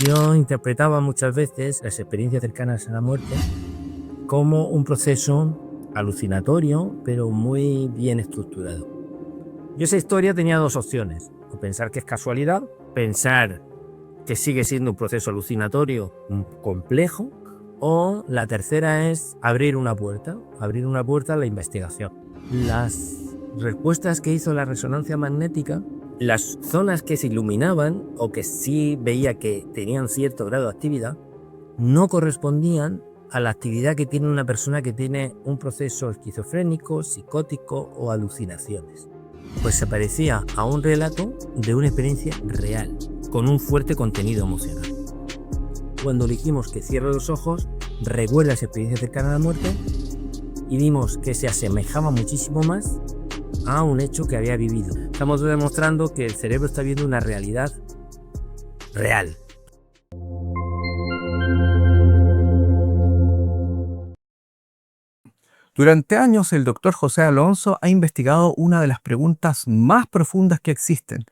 Yo interpretaba muchas veces las experiencias cercanas a la muerte como un proceso alucinatorio, pero muy bien estructurado. Yo esa historia tenía dos opciones: o pensar que es casualidad, pensar que sigue siendo un proceso alucinatorio complejo, o la tercera es abrir una puerta a la investigación. Las respuestas que hizo la resonancia magnética, las zonas que se iluminaban o que sí veía que tenían cierto grado de actividad, no correspondían a la actividad que tiene una persona que tiene un proceso esquizofrénico, psicótico o alucinaciones. Pues se parecía a un relato de una experiencia real, con un fuerte contenido emocional. Cuando dijimos que cierre los ojos, recuerda esa experiencia cercana a la muerte, y vimos que se asemejaba muchísimo más a un hecho que había vivido. Estamos demostrando que el cerebro está viendo una realidad real. Durante años, el doctor José Alonso ha investigado una de las preguntas más profundas que existen.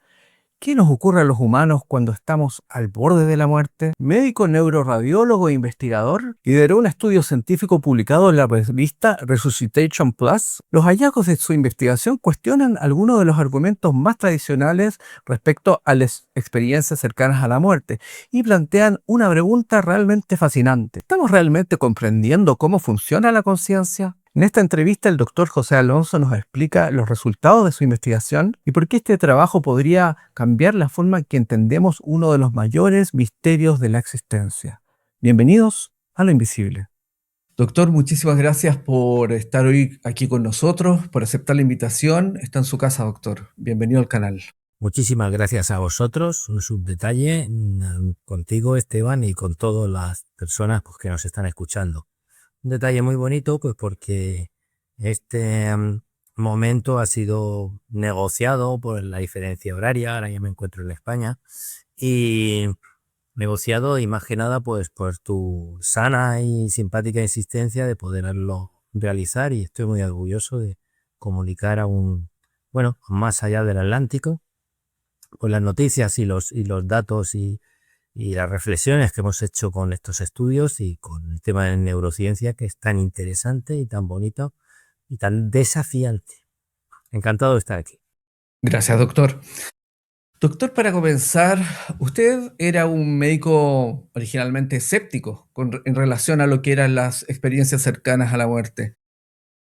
¿Qué nos ocurre a los humanos cuando estamos al borde de la muerte? Médico, neuroradiólogo e investigador, lideró un estudio científico publicado en la revista Resuscitation Plus. Los hallazgos de su investigación cuestionan algunos de los argumentos más tradicionales respecto a las experiencias cercanas a la muerte y plantean una pregunta realmente fascinante. ¿Estamos realmente comprendiendo cómo funciona la conciencia? En esta entrevista, el doctor José Alonso nos explica los resultados de su investigación y por qué este trabajo podría cambiar la forma en que entendemos uno de los mayores misterios de la existencia. Bienvenidos a Lo Invisible. Doctor, muchísimas gracias por estar hoy aquí con nosotros, por aceptar la invitación. Está en su casa, doctor. Bienvenido al canal. Muchísimas gracias a vosotros. Un subdetalle contigo, Esteban, y con todas las personas que nos están escuchando. Un detalle muy bonito, pues porque este momento ha sido negociado por la diferencia horaria. Ahora ya me encuentro en España, y negociado y más que nada pues por tu sana y simpática insistencia de poderlo realizar, y estoy muy orgulloso de comunicar más allá del Atlántico, con las noticias y los datos y las reflexiones que hemos hecho con estos estudios y con el tema de neurociencia, que es tan interesante y tan bonito y tan desafiante. Encantado de estar aquí. Gracias, doctor. Doctor, para comenzar, usted era un médico originalmente escéptico en relación a lo que eran las experiencias cercanas a la muerte.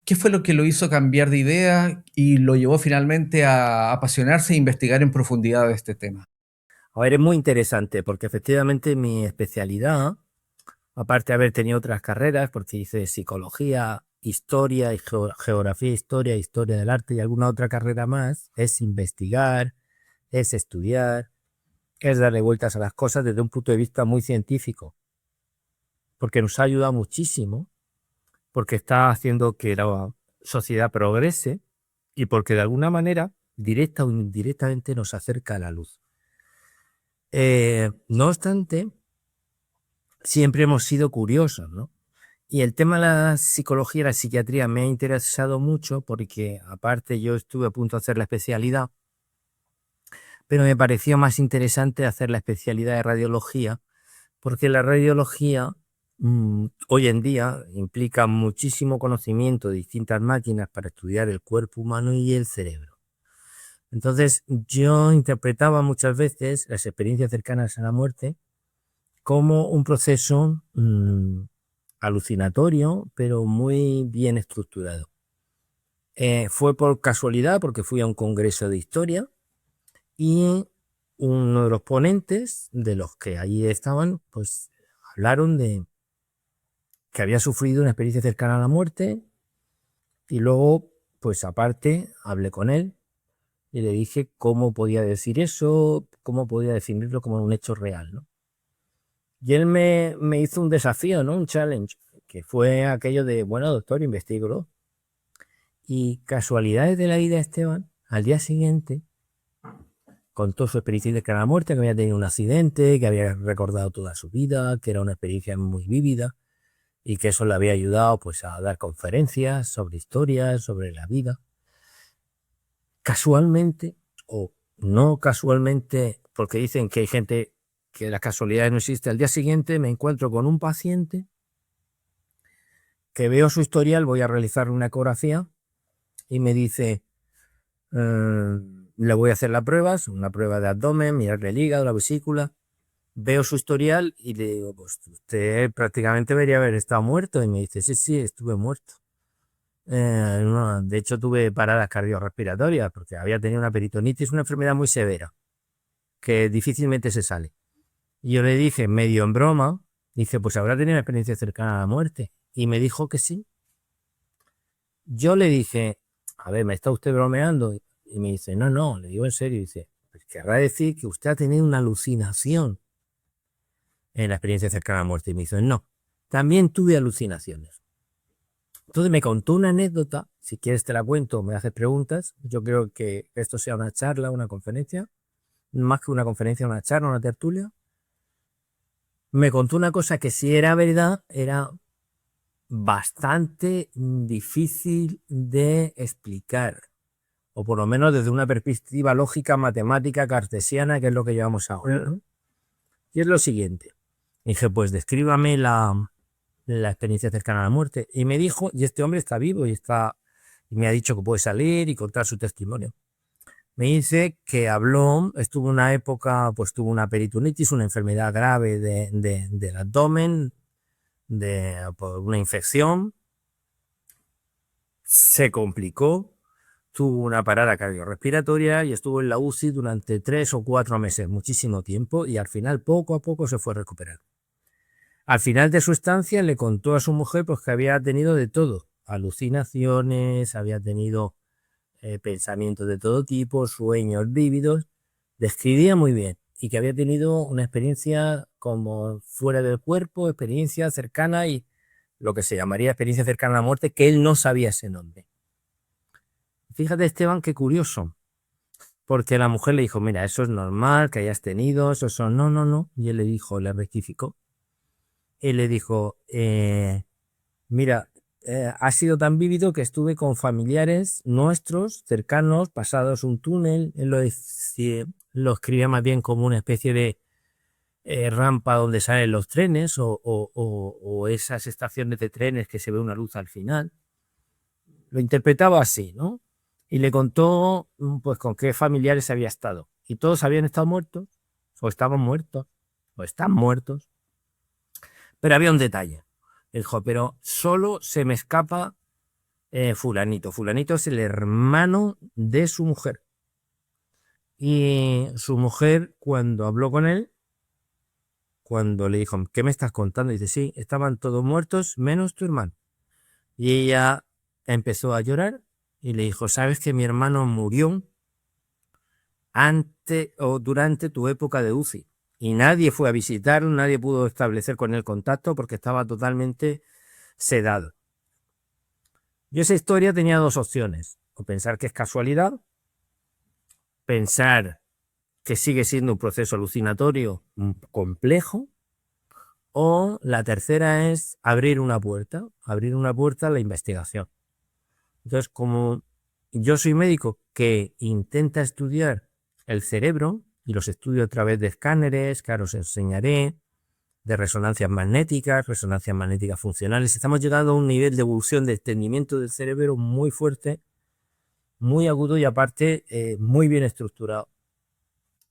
¿Qué fue lo que lo hizo cambiar de idea y lo llevó finalmente a apasionarse e investigar en profundidad de este tema? A ver, es muy interesante porque efectivamente mi especialidad, aparte de haber tenido otras carreras, porque hice psicología, historia y geografía, historia del arte y alguna otra carrera más, es investigar, es estudiar, es darle vueltas a las cosas desde un punto de vista muy científico, porque nos ha ayudado muchísimo, porque está haciendo que la sociedad progrese y porque de alguna manera, directa o indirectamente, nos acerca a la luz. No obstante, siempre hemos sido curiosos, ¿no? Y el tema de la psicología y la psiquiatría me ha interesado mucho porque, aparte, yo estuve a punto de hacer la especialidad, pero me pareció más interesante hacer la especialidad de radiología, porque la radiología hoy en día implica muchísimo conocimiento de distintas máquinas para estudiar el cuerpo humano y el cerebro. Entonces, yo interpretaba muchas veces las experiencias cercanas a la muerte como un proceso alucinatorio, pero muy bien estructurado. Fue por casualidad, porque fui a un congreso de historia y uno de los ponentes, de los que allí estaban, pues hablaron de que había sufrido una experiencia cercana a la muerte, y luego, pues aparte, hablé con él y le dije cómo podía decir eso, cómo podía definirlo como un hecho real, ¿no? Y él me hizo un desafío, ¿no? Un challenge, que fue aquello de, bueno, doctor, investígalo. Y casualidades de la vida, Esteban, al día siguiente contó su experiencia cercana a la muerte, que había tenido un accidente, que había recordado toda su vida, que era una experiencia muy vívida, y que eso le había ayudado pues a dar conferencias sobre historias, sobre la vida. Casualmente, o no casualmente, porque dicen que hay gente que las casualidades no existen. Al día siguiente me encuentro con un paciente que veo su historial, voy a realizar una ecografía y me dice, le voy a hacer las pruebas, una prueba de abdomen, mirarle el hígado, la vesícula. Veo su historial y le digo, pues usted prácticamente debería haber estado muerto. Y me dice, sí, sí, estuve muerto. No, de hecho, tuve paradas cardiorrespiratorias porque había tenido una peritonitis, una enfermedad muy severa que difícilmente se sale. Y yo le dije, medio en broma, dije, pues habrá tenido una experiencia cercana a la muerte. Y me dijo que sí. Yo le dije, a ver, ¿me está usted bromeando? Y me dice, no, no, le digo en serio. Y dice, pues querrá decir que usted ha tenido una alucinación en la experiencia cercana a la muerte. Y me dice, no, también tuve alucinaciones. Entonces me contó una anécdota, si quieres te la cuento, me haces preguntas. Yo creo que esto sea una charla, una conferencia, más que una conferencia, una charla, una tertulia. Me contó una cosa que si era verdad, era bastante difícil de explicar, o por lo menos desde una perspectiva lógica, matemática, cartesiana, que es lo que llevamos ahora, ¿no? Y es lo siguiente. Dije, pues descríbame la experiencia cercana a la muerte. Y me dijo, y este hombre está vivo y me ha dicho que puede salir y contar su testimonio. Me dice que estuvo una época, pues tuvo una peritonitis, una enfermedad grave del abdomen, por una infección, se complicó, tuvo una parada cardiorrespiratoria y estuvo en la UCI durante 3 o 4 meses, muchísimo tiempo, y al final poco a poco se fue recuperando. Al final de su estancia le contó a su mujer pues, que había tenido de todo, alucinaciones, había tenido pensamientos de todo tipo, sueños vívidos, describía muy bien y que había tenido una experiencia como fuera del cuerpo, experiencia cercana y lo que se llamaría experiencia cercana a la muerte, que él no sabía ese nombre. Fíjate, Esteban, qué curioso, porque la mujer le dijo, mira, eso es normal que hayas tenido, eso son, no, no, no, y él le dijo, le rectificó, él le dijo, mira, ha sido tan vívido que estuve con familiares nuestros, cercanos, pasados un túnel, él lo escribía más bien como una especie de rampa donde salen los trenes o esas estaciones de trenes que se ve una luz al final. Lo interpretaba así, ¿no? Y le contó pues con qué familiares había estado. Y todos habían estado muertos, o estaban muertos, o están muertos. Pero había un detalle. Dijo, pero solo se me escapa fulanito. Fulanito es el hermano de su mujer. Y su mujer, cuando habló con él, cuando le dijo, ¿qué me estás contando? Dice, sí, estaban todos muertos menos tu hermano. Y ella empezó a llorar y le dijo, ¿sabes que mi hermano murió antes o durante tu época de UCI? Y nadie fue a visitarlo, nadie pudo establecer con él contacto porque estaba totalmente sedado. Yo esa historia tenía dos opciones, o pensar que es casualidad, pensar que sigue siendo un proceso alucinatorio complejo, o la tercera es abrir una puerta a la investigación. Entonces, como yo soy médico que intenta estudiar el cerebro, y los estudio a través de escáneres, que ahora os enseñaré, de resonancias magnéticas funcionales, estamos llegando a un nivel de evolución de entendimiento del cerebro muy fuerte, muy agudo y aparte muy bien estructurado.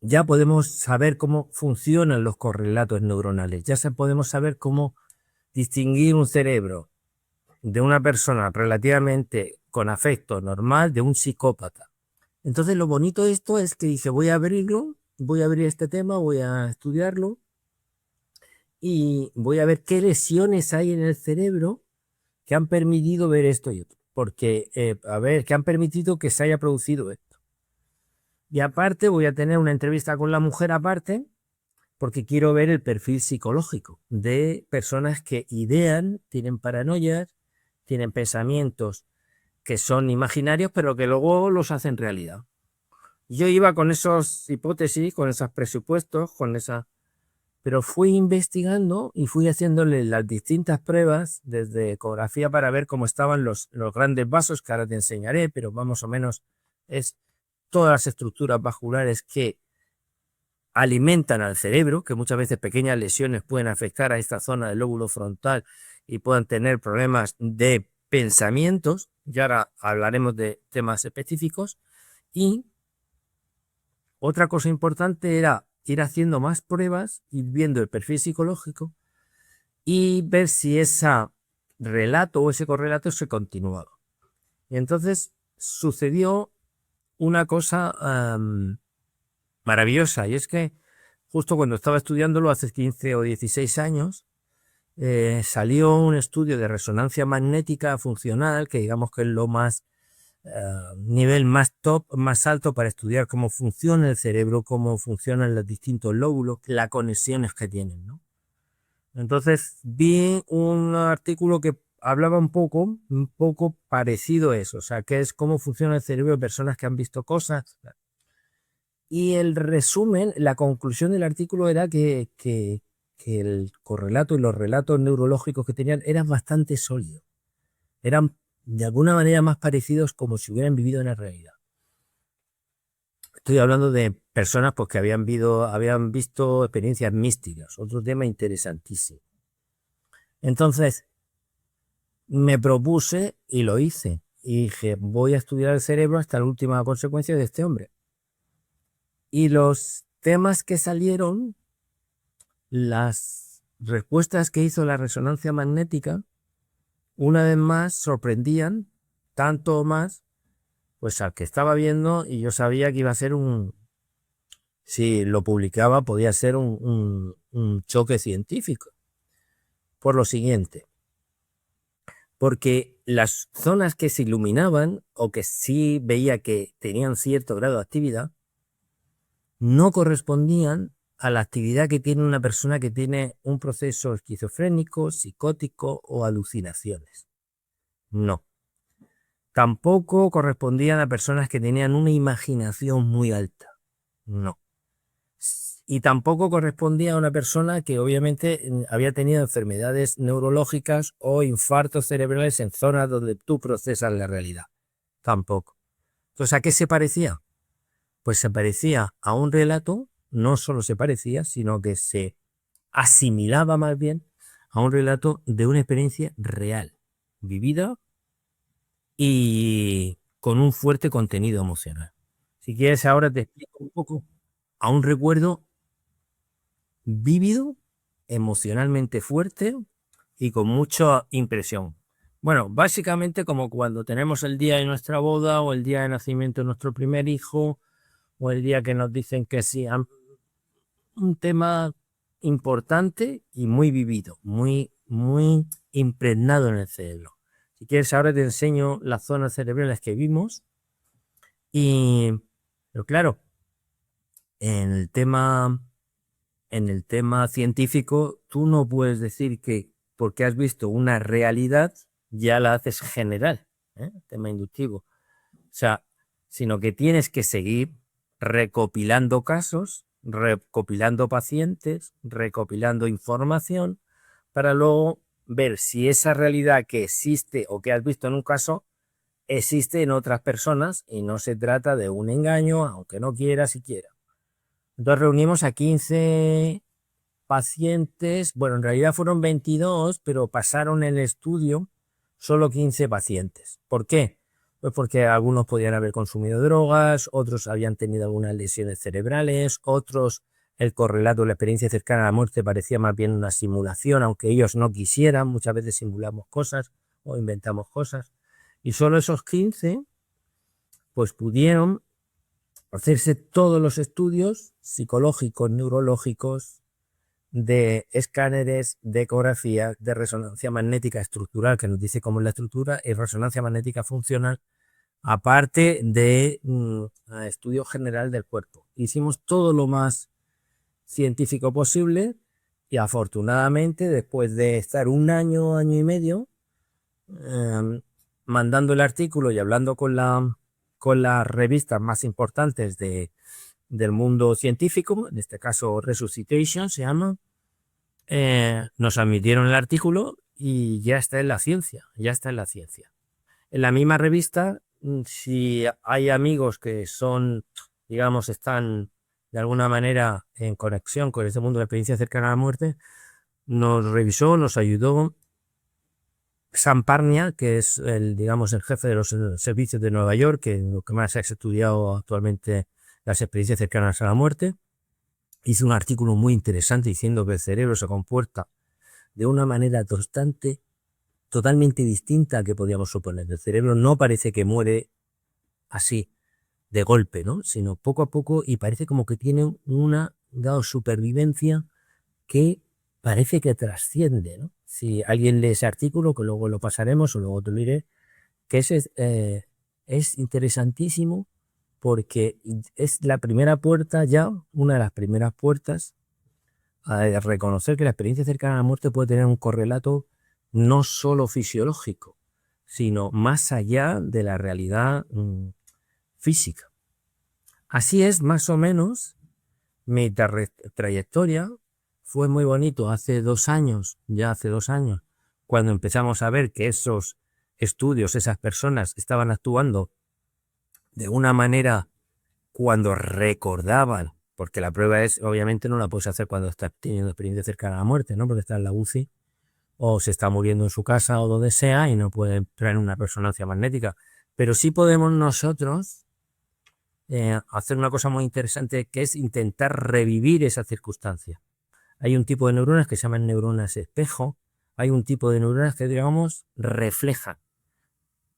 Ya podemos saber cómo funcionan los correlatos neuronales, podemos saber cómo distinguir un cerebro de una persona relativamente con afecto normal de un psicópata. Entonces lo bonito de esto es que dije, voy a abrir este tema, voy a estudiarlo y voy a ver qué lesiones hay en el cerebro que han permitido ver esto y otro. Porque, a ver, que han permitido que se haya producido esto. Y aparte voy a tener una entrevista con la mujer aparte, porque quiero ver el perfil psicológico de personas que idean, tienen paranoias, tienen pensamientos que son imaginarios, pero que luego los hacen realidad. Yo iba con esas hipótesis, con esos presupuestos, pero fui investigando y fui haciéndole las distintas pruebas desde ecografía para ver cómo estaban los grandes vasos, que ahora te enseñaré, pero más o menos es todas las estructuras vasculares que alimentan al cerebro, que muchas veces pequeñas lesiones pueden afectar a esta zona del lóbulo frontal y puedan tener problemas de pensamientos, y ahora hablaremos de temas específicos. Y otra cosa importante era ir haciendo más pruebas, ir viendo el perfil psicológico y ver si ese relato o ese correlato se continuaba. Y entonces sucedió una cosa maravillosa, y es que justo cuando estaba estudiándolo hace 15 o 16 años, salió un estudio de resonancia magnética funcional, que digamos que es lo más nivel más top, más alto para estudiar cómo funciona el cerebro, cómo funcionan los distintos lóbulos, las conexiones que tienen, ¿no? Entonces vi un artículo que hablaba un poco parecido a eso, o sea, que es cómo funciona el cerebro de personas que han visto cosas. Y el resumen, la conclusión del artículo era que el correlato y los relatos neurológicos que tenían eran bastante sólidos. Eran de alguna manera más parecidos como si hubieran vivido en la realidad. Estoy hablando de personas pues, que habían visto experiencias místicas, otro tema interesantísimo. Entonces, me propuse y lo hice. Y dije, voy a estudiar el cerebro hasta la última consecuencia de este hombre. Y los temas que salieron, las respuestas que hizo la resonancia magnética, una vez más sorprendían, tanto o más, pues al que estaba viendo, y yo sabía que iba a ser si lo publicaba, podía ser un choque científico. Por lo siguiente, porque las zonas que se iluminaban o que sí veía que tenían cierto grado de actividad, no correspondían a la actividad que tiene una persona que tiene un proceso esquizofrénico, psicótico o alucinaciones. No. Tampoco correspondían a personas que tenían una imaginación muy alta. No. Y tampoco correspondía a una persona que obviamente había tenido enfermedades neurológicas o infartos cerebrales en zonas donde tú procesas la realidad. Tampoco. Entonces, ¿a qué se parecía? Pues se parecía a un relato, no solo se parecía, sino que se asimilaba más bien a un relato de una experiencia real, vivida y con un fuerte contenido emocional. Si quieres, ahora te explico un poco a un recuerdo vívido, emocionalmente fuerte y con mucha impresión. Bueno, básicamente como cuando tenemos el día de nuestra boda o el día de nacimiento de nuestro primer hijo o el día que nos dicen que sí, un tema importante y muy vivido, muy impregnado en el cerebro. Si quieres, ahora te enseño las zonas cerebrales que vimos. Pero claro, en el tema científico, tú no puedes decir que porque has visto una realidad ya la haces general, tema inductivo. O sea, sino que tienes que seguir recopilando casos, recopilando pacientes, recopilando información para luego ver si esa realidad que existe o que has visto en un caso existe en otras personas y no se trata de un engaño, aunque no quiera siquiera. Entonces reunimos a 15 pacientes, bueno, en realidad fueron 22, pero pasaron en el estudio solo 15 pacientes. ¿Por qué? Pues porque algunos podían haber consumido drogas, otros habían tenido algunas lesiones cerebrales, otros el correlato de la experiencia cercana a la muerte parecía más bien una simulación, aunque ellos no quisieran, muchas veces simulamos cosas o inventamos cosas. Y solo esos 15 pues pudieron hacerse todos los estudios psicológicos, neurológicos, de escáneres, de ecografía, de resonancia magnética estructural, que nos dice cómo es la estructura, y resonancia magnética funcional, aparte de estudio general del cuerpo. Hicimos todo lo más científico posible y afortunadamente, después de estar un año, año y medio, mandando el artículo y hablando con las revistas más importantes del mundo científico, en este caso Resuscitation se llama, nos admitieron el artículo y ya está en la ciencia, ya está en la ciencia. En la misma revista, si hay amigos que son, digamos, están de alguna manera en conexión con este mundo de la experiencia cercana a la muerte, nos revisó, nos ayudó Sam Parnia, que es digamos, el jefe de los servicios de Nueva York, que lo que más se ha estudiado actualmente las experiencias cercanas a la muerte. Hizo un artículo muy interesante diciendo que el cerebro se comporta de una manera totalmente distinta a que podíamos suponer. El cerebro no parece que muere así, de golpe, ¿no? Sino poco a poco, y parece como que tiene una supervivencia que parece que trasciende, ¿no? Si alguien lee ese artículo, que luego lo pasaremos o luego te lo diré, que es interesantísimo porque es la primera puerta ya, una de las primeras puertas a reconocer que la experiencia cercana a la muerte puede tener un correlato no solo fisiológico, sino más allá de la realidad física. Así es, más o menos, mi trayectoria. Fue muy bonito hace 2 años, cuando empezamos a ver que esos estudios, esas personas estaban actuando de una manera cuando recordaban, porque la prueba es, obviamente no la puedes hacer cuando estás teniendo experiencia cercana a la muerte, ¿no? Porque está en la UCI o se está muriendo en su casa o donde sea y no puede traer una resonancia magnética. Pero sí podemos nosotros hacer una cosa muy interesante, que es intentar revivir esa circunstancia. Hay un tipo de neuronas que se llaman neuronas espejo, hay un tipo de neuronas que, digamos, reflejan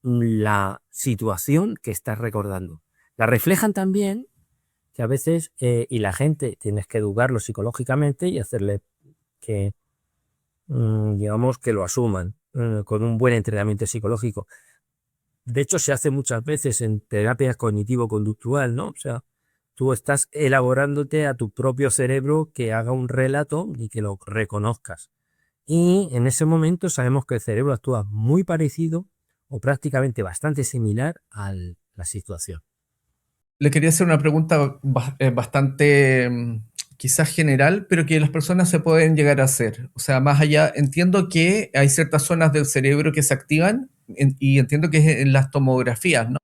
la situación que estás recordando. La reflejan también, que a veces, y la gente tienes que educarlo psicológicamente y hacerle que, digamos, que lo asuman con un buen entrenamiento psicológico. De hecho, se hace muchas veces en terapia cognitivo-conductual, ¿no? O sea, tú estás elaborándote a tu propio cerebro que haga un relato y que lo reconozcas. Y en ese momento sabemos que el cerebro actúa muy parecido o prácticamente bastante similar a la situación. Le quería hacer una pregunta bastante quizás general, pero que las personas se pueden llegar a hacer. O sea, más allá, entiendo que hay ciertas zonas del cerebro que se activan y entiendo que es en las tomografías, ¿no?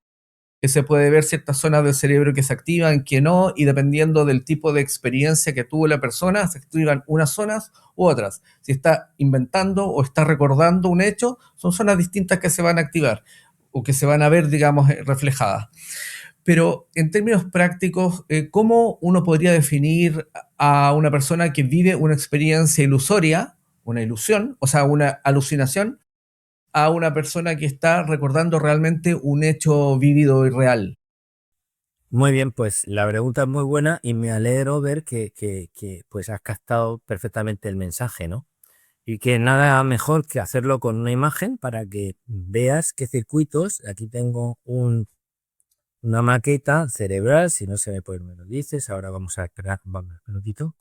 Que se puede ver ciertas zonas del cerebro que se activan, que no, y dependiendo del tipo de experiencia que tuvo la persona, se activan unas zonas u otras. Si está inventando o está recordando un hecho, son zonas distintas que se van a activar o que se van a ver, digamos, reflejadas. Pero en términos prácticos, ¿cómo uno podría definir a una persona que vive una experiencia ilusoria, una ilusión, o sea, una alucinación, a una persona que está recordando realmente un hecho vivido y real? Muy bien, pues la pregunta es muy buena y me alegro ver que pues has captado perfectamente el mensaje, ¿no? Y que nada mejor que hacerlo con una imagen para que veas qué circuitos. Aquí tengo una maqueta cerebral, si no se ve pues me lo dices. Ahora vamos a crear, vamos, un minutito.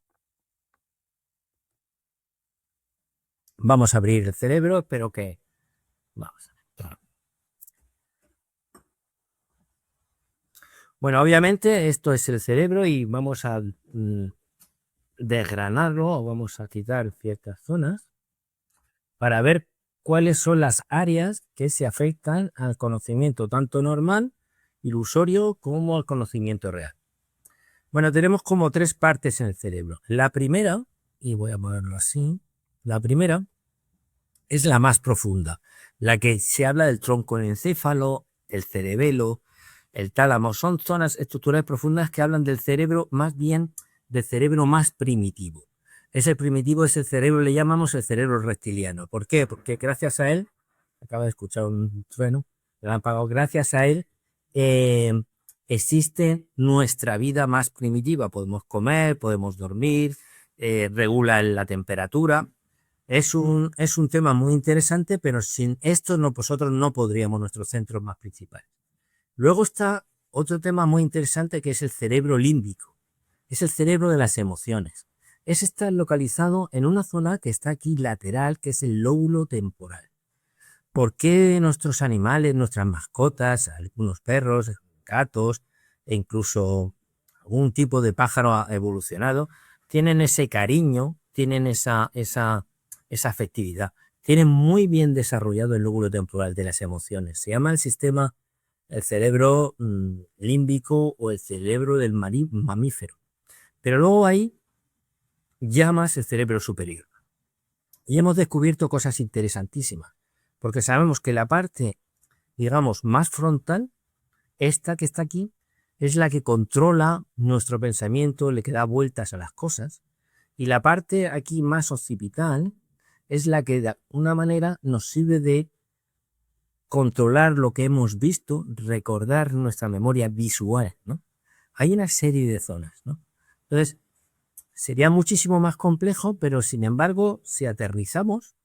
Vamos a abrir el cerebro, pero que vamos a ver. Bueno, obviamente esto es el cerebro y vamos a desgranarlo o vamos a quitar ciertas zonas para ver cuáles son las áreas que se afectan al conocimiento tanto normal, ilusorio, como al conocimiento real. Bueno, tenemos como 3 partes en el cerebro. La primera, y voy a ponerlo así, la primera es la más profunda, la que se habla del tronco encéfalo, el cerebelo, el tálamo. Son zonas estructurales profundas que hablan del cerebro, más bien del cerebro más primitivo. Ese primitivo es el cerebro, le llamamos el cerebro reptiliano. ¿Por qué? Porque gracias a él, acaba de escuchar un trueno, le han pagado, gracias a él, existe nuestra vida más primitiva. Podemos comer, podemos dormir, regula la temperatura. Es un tema muy interesante, pero sin esto nosotros no podríamos nuestros centros más principales. Luego está otro tema muy interesante que es el cerebro límbico. Es el cerebro de las emociones. Ese está localizado en una zona que está aquí lateral, que es el lóbulo temporal. ¿Por qué nuestros animales, nuestras mascotas, algunos perros, gatos e incluso algún tipo de pájaro evolucionado tienen ese cariño, tienen esa afectividad? Tienen muy bien desarrollado el lóbulo temporal de las emociones. Se llama el cerebro límbico o el cerebro del mamífero. Pero luego hay llamas el cerebro superior. Y hemos descubierto cosas interesantísimas, porque sabemos que la parte, digamos, más frontal, esta que está aquí, es la que controla nuestro pensamiento, le que da vueltas a las cosas, y la parte aquí más occipital es la que de alguna manera nos sirve de controlar lo que hemos visto, recordar nuestra memoria visual, ¿no? Hay una serie de zonas, ¿no? Entonces, sería muchísimo más complejo, pero sin embargo, si aterrizamos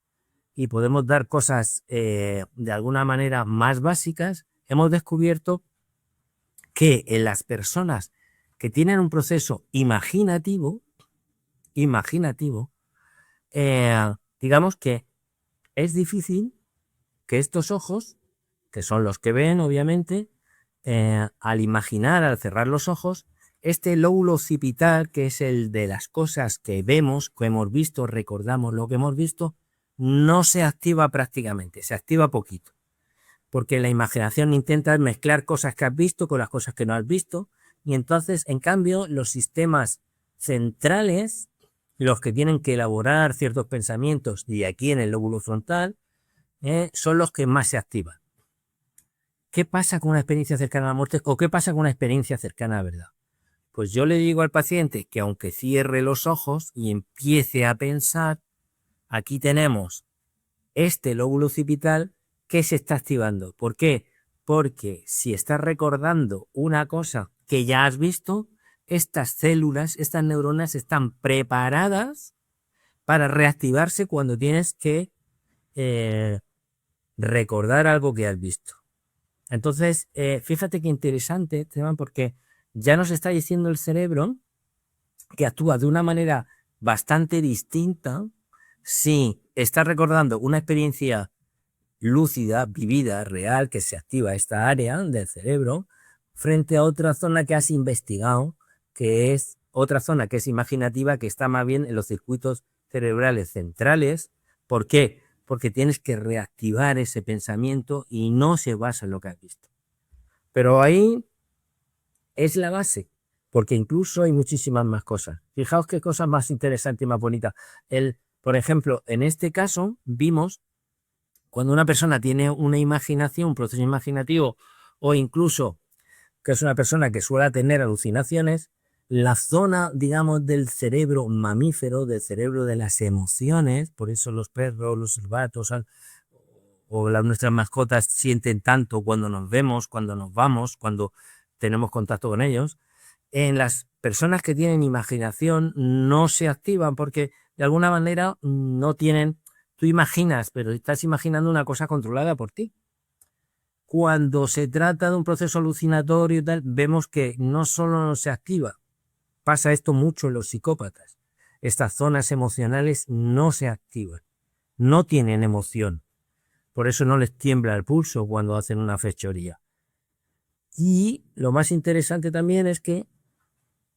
y podemos dar cosas de alguna manera más básicas, hemos descubierto que en las personas que tienen un proceso imaginativo, digamos que es difícil que estos ojos, que son los que ven, obviamente, al imaginar, al cerrar los ojos, este lóbulo occipital, que es el de las cosas que vemos, que hemos visto, recordamos lo que hemos visto, no se activa prácticamente, se activa poquito. Porque la imaginación intenta mezclar cosas que has visto con las cosas que no has visto, y entonces, en cambio, los sistemas centrales, los que tienen que elaborar ciertos pensamientos, y aquí en el lóbulo frontal, son los que más se activan. ¿Qué pasa con una experiencia cercana a la muerte o qué pasa con una experiencia cercana a la verdad? Pues yo le digo al paciente que aunque cierre los ojos y empiece a pensar, aquí tenemos este lóbulo occipital que se está activando. ¿Por qué? Porque si estás recordando una cosa que ya has visto, estas células, estas neuronas están preparadas para reactivarse cuando tienes que recordar algo que has visto. Entonces, fíjate qué interesante, Esteban, porque ya nos está diciendo el cerebro que actúa de una manera bastante distinta si estás recordando una experiencia lúcida, vivida, real, que se activa esta área del cerebro, frente a otra zona que has investigado, que es otra zona que es imaginativa, que está más bien en los circuitos cerebrales centrales. ¿Por qué? Porque tienes que reactivar ese pensamiento y no se basa en lo que has visto. Pero ahí es la base, porque incluso hay muchísimas más cosas. Fijaos qué cosas más interesantes y más bonitas. Por ejemplo, en este caso vimos cuando una persona tiene una imaginación, un proceso imaginativo, o incluso que es una persona que suele tener alucinaciones, la zona, digamos, del cerebro mamífero, del cerebro de las emociones, por eso los perros, los gatos o nuestras mascotas sienten tanto cuando nos vemos, cuando nos vamos, cuando tenemos contacto con ellos. En las personas que tienen imaginación no se activan porque de alguna manera no tienen, tú imaginas, pero estás imaginando una cosa controlada por ti. Cuando se trata de un proceso alucinatorio y tal, vemos que no solo no se activa, pasa esto mucho en los psicópatas. Estas zonas emocionales no se activan, no tienen emoción. Por eso no les tiembla el pulso cuando hacen una fechoría. Y lo más interesante también es que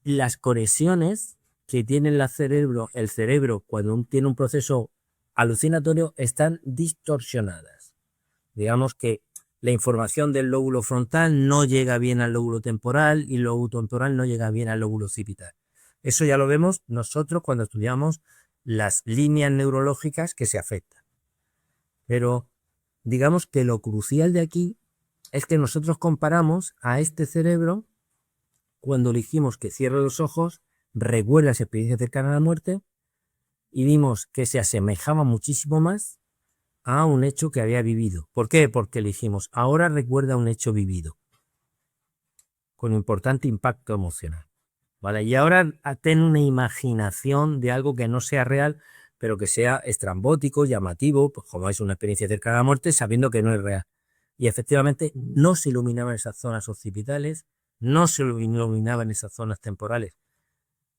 las conexiones que tiene el cerebro cuando tiene un proceso alucinatorio están distorsionadas. Digamos que la información del lóbulo frontal no llega bien al lóbulo temporal y el lóbulo temporal no llega bien al lóbulo occipital. Eso ya lo vemos nosotros cuando estudiamos las líneas neurológicas que se afectan. Pero digamos que lo crucial de aquí es que nosotros comparamos a este cerebro cuando dijimos que cierre los ojos, recuerda esa experiencia cercana a la muerte y vimos que se asemejaba muchísimo más a un hecho que había vivido. ¿Por qué? Porque le dijimos, ahora recuerda un hecho vivido, con importante impacto emocional. ¿Vale? Y ahora ten una imaginación de algo que no sea real, pero que sea estrambótico, llamativo, pues como es una experiencia cercana a la muerte, sabiendo que no es real. Y efectivamente no se iluminaban esas zonas occipitales, no se iluminaban esas zonas temporales.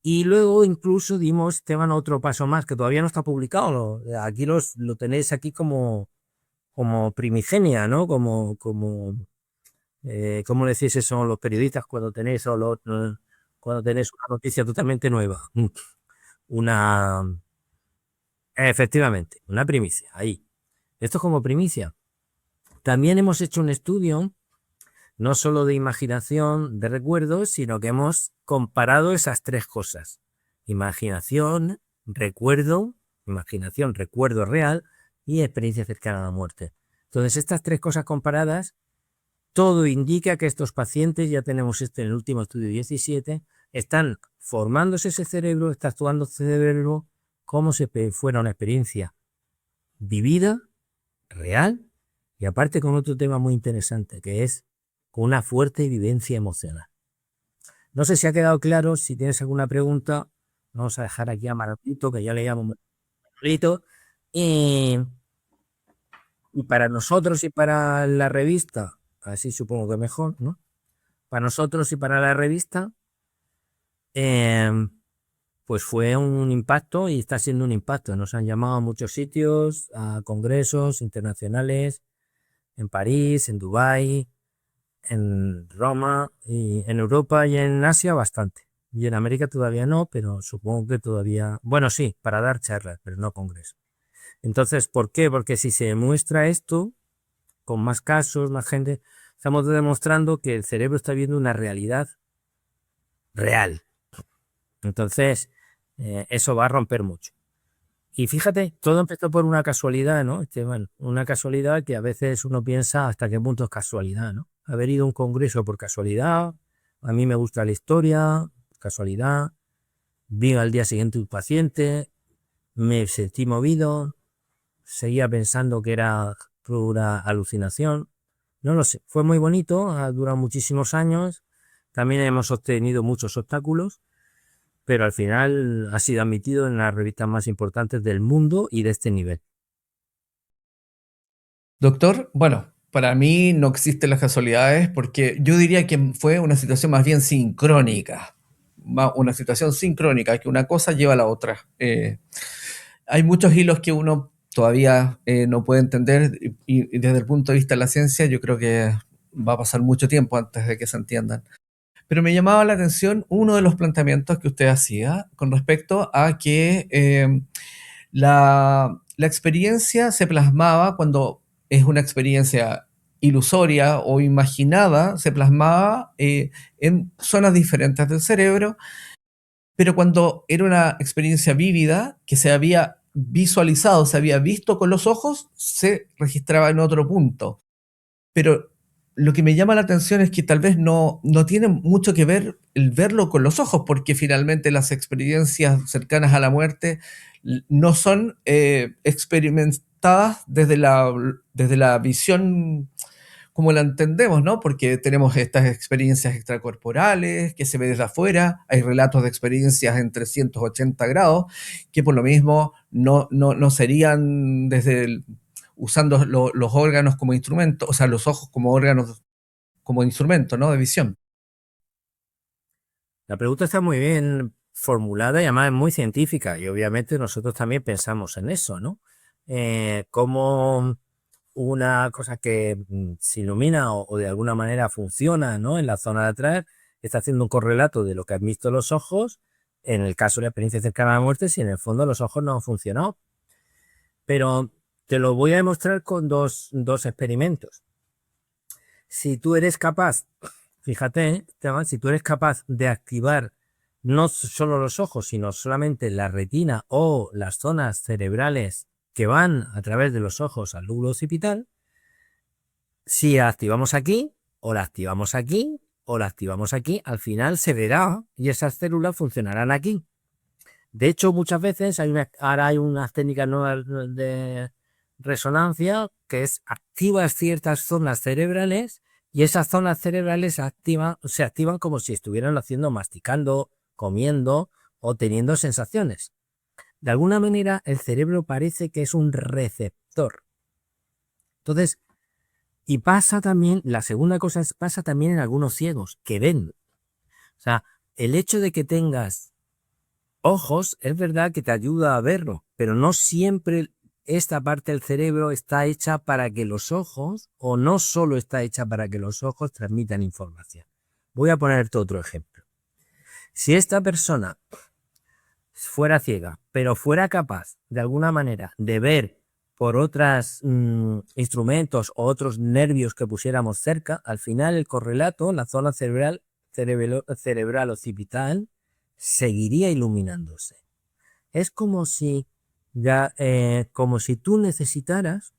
Y luego incluso dimos, Esteban, otro paso más, que todavía no está publicado. Aquí lo tenéis aquí como primigenia, ¿no? ¿Cómo le decís eso a los periodistas cuando tenéis cuando tenéis una noticia totalmente nueva? Efectivamente, una primicia, ahí. Esto es como primicia. También hemos hecho un estudio no solo de imaginación, de recuerdos, sino que hemos comparado esas tres cosas. Imaginación, recuerdo real y experiencia cercana a la muerte. Entonces, estas tres cosas comparadas, todo indica que estos pacientes, ya tenemos en el último estudio 17, están formándose ese cerebro, está actuando el cerebro como si fuera una experiencia vivida, real, y aparte con otro tema muy interesante, que es con una fuerte vivencia emocional. No sé si ha quedado claro. Si tienes alguna pregunta, vamos a dejar aquí a Manolito, que ya le llamo Manolito. Y para nosotros y para la revista, así supongo que mejor, ¿no? Para nosotros y para la revista, pues fue un impacto y está siendo un impacto. Nos han llamado a muchos sitios, a congresos internacionales, en París, en Dubái, en Roma, y en Europa y en Asia bastante. Y en América todavía no, pero supongo que todavía, bueno, sí, para dar charlas, pero no congresos. Entonces, ¿por qué? Porque si se demuestra esto, con más casos, más gente, estamos demostrando que el cerebro está viendo una realidad real. Entonces, eso va a romper mucho. Y fíjate, todo empezó por una casualidad, ¿no, Esteban? Una casualidad que a veces uno piensa hasta qué punto es casualidad, ¿no? Haber ido a un congreso por casualidad, a mí me gusta la historia, casualidad, vi al día siguiente un paciente, me sentí movido, seguía pensando que era pura alucinación, no lo sé, fue muy bonito, ha durado muchísimos años, también hemos obtenido muchos obstáculos, pero al final ha sido admitido en las revistas más importantes del mundo y de este nivel. Doctor, bueno, para mí no existen las casualidades porque yo diría que fue una situación más bien sincrónica. Una situación sincrónica, que una cosa lleva a la otra. Hay muchos hilos que uno todavía no puede entender y desde el punto de vista de la ciencia yo creo que va a pasar mucho tiempo antes de que se entiendan. Pero me llamaba la atención uno de los planteamientos que usted hacía con respecto a que la experiencia se plasmaba cuando es una experiencia ilusoria o imaginada, se plasmaba en zonas diferentes del cerebro, pero cuando era una experiencia vívida que se había visualizado, se había visto con los ojos, se registraba en otro punto. Pero lo que me llama la atención es que tal vez no tiene mucho que ver el verlo con los ojos, porque finalmente las experiencias cercanas a la muerte no son experimentadas desde la visión como la entendemos, ¿no? Porque tenemos estas experiencias extracorporales que se ve desde afuera, hay relatos de experiencias en 380 grados, que por lo mismo no serían usando los órganos como instrumento, o sea, los ojos como órganos, como instrumento, ¿no? De visión. La pregunta está muy bien formulada y además es muy científica y obviamente nosotros también pensamos en eso, ¿no? Como una cosa que se ilumina o de alguna manera funciona, ¿no? En la zona de atrás, está haciendo un correlato de lo que han visto los ojos, en el caso de la experiencia cercana a la muerte, si en el fondo los ojos no han funcionado. Pero te lo voy a demostrar con dos experimentos. Si tú eres capaz, fíjate, Esteban, si tú eres capaz de activar no solo los ojos, sino solamente la retina o las zonas cerebrales que van a través de los ojos al lóbulo occipital, si la activamos aquí, o la activamos aquí, o la activamos aquí, al final se verá y esas células funcionarán aquí. De hecho, muchas veces ahora hay unas técnicas nuevas de resonancia que activas ciertas zonas cerebrales y esas zonas cerebrales se activan como si estuvieran haciendo, masticando, comiendo o teniendo sensaciones. De alguna manera, el cerebro parece que es un receptor. Entonces, y pasa también, la segunda cosa pasa también en algunos ciegos que ven. O sea, el hecho de que tengas ojos es verdad que te ayuda a verlo, pero no siempre esta parte del cerebro está hecha para que los ojos, o no solo está hecha para que los ojos transmitan información. Voy a ponerte otro ejemplo. Si esta persona fuera ciega, pero fuera capaz de alguna manera de ver por otros instrumentos o otros nervios que pusiéramos cerca, al final el correlato, la zona cerebral occipital, seguiría iluminándose. Es como si tú necesitaras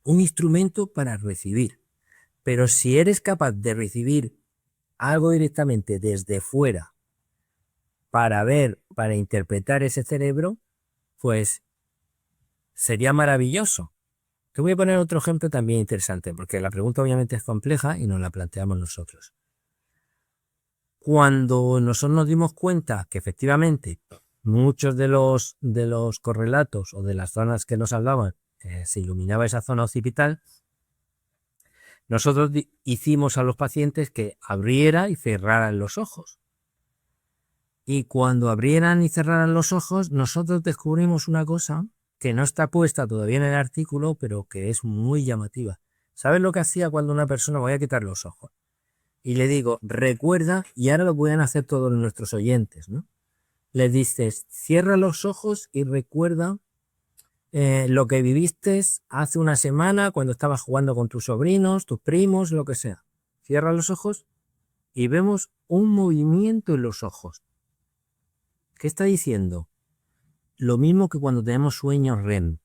un instrumento para recibir. Pero si eres capaz de recibir algo directamente desde fuera para ver, para interpretar ese cerebro, pues sería maravilloso. Te voy a poner otro ejemplo también interesante, porque la pregunta obviamente es compleja y nos la planteamos nosotros. Cuando nosotros nos dimos cuenta que efectivamente muchos de los correlatos o de las zonas que nos hablaban, se iluminaba esa zona occipital, nosotros hicimos a los pacientes que abrieran y cerraran los ojos. Y cuando abrieran y cerraran los ojos, nosotros descubrimos una cosa que no está puesta todavía en el artículo, pero que es muy llamativa. ¿Sabes lo que hacía cuando una persona, voy a quitar los ojos, y le digo, recuerda, y ahora lo pueden hacer todos nuestros oyentes, ¿no? Les dices, cierra los ojos y recuerda lo que viviste hace una semana cuando estabas jugando con tus sobrinos, tus primos, lo que sea. Cierra los ojos y vemos un movimiento en los ojos. ¿Qué está diciendo? Lo mismo que cuando tenemos sueños REM.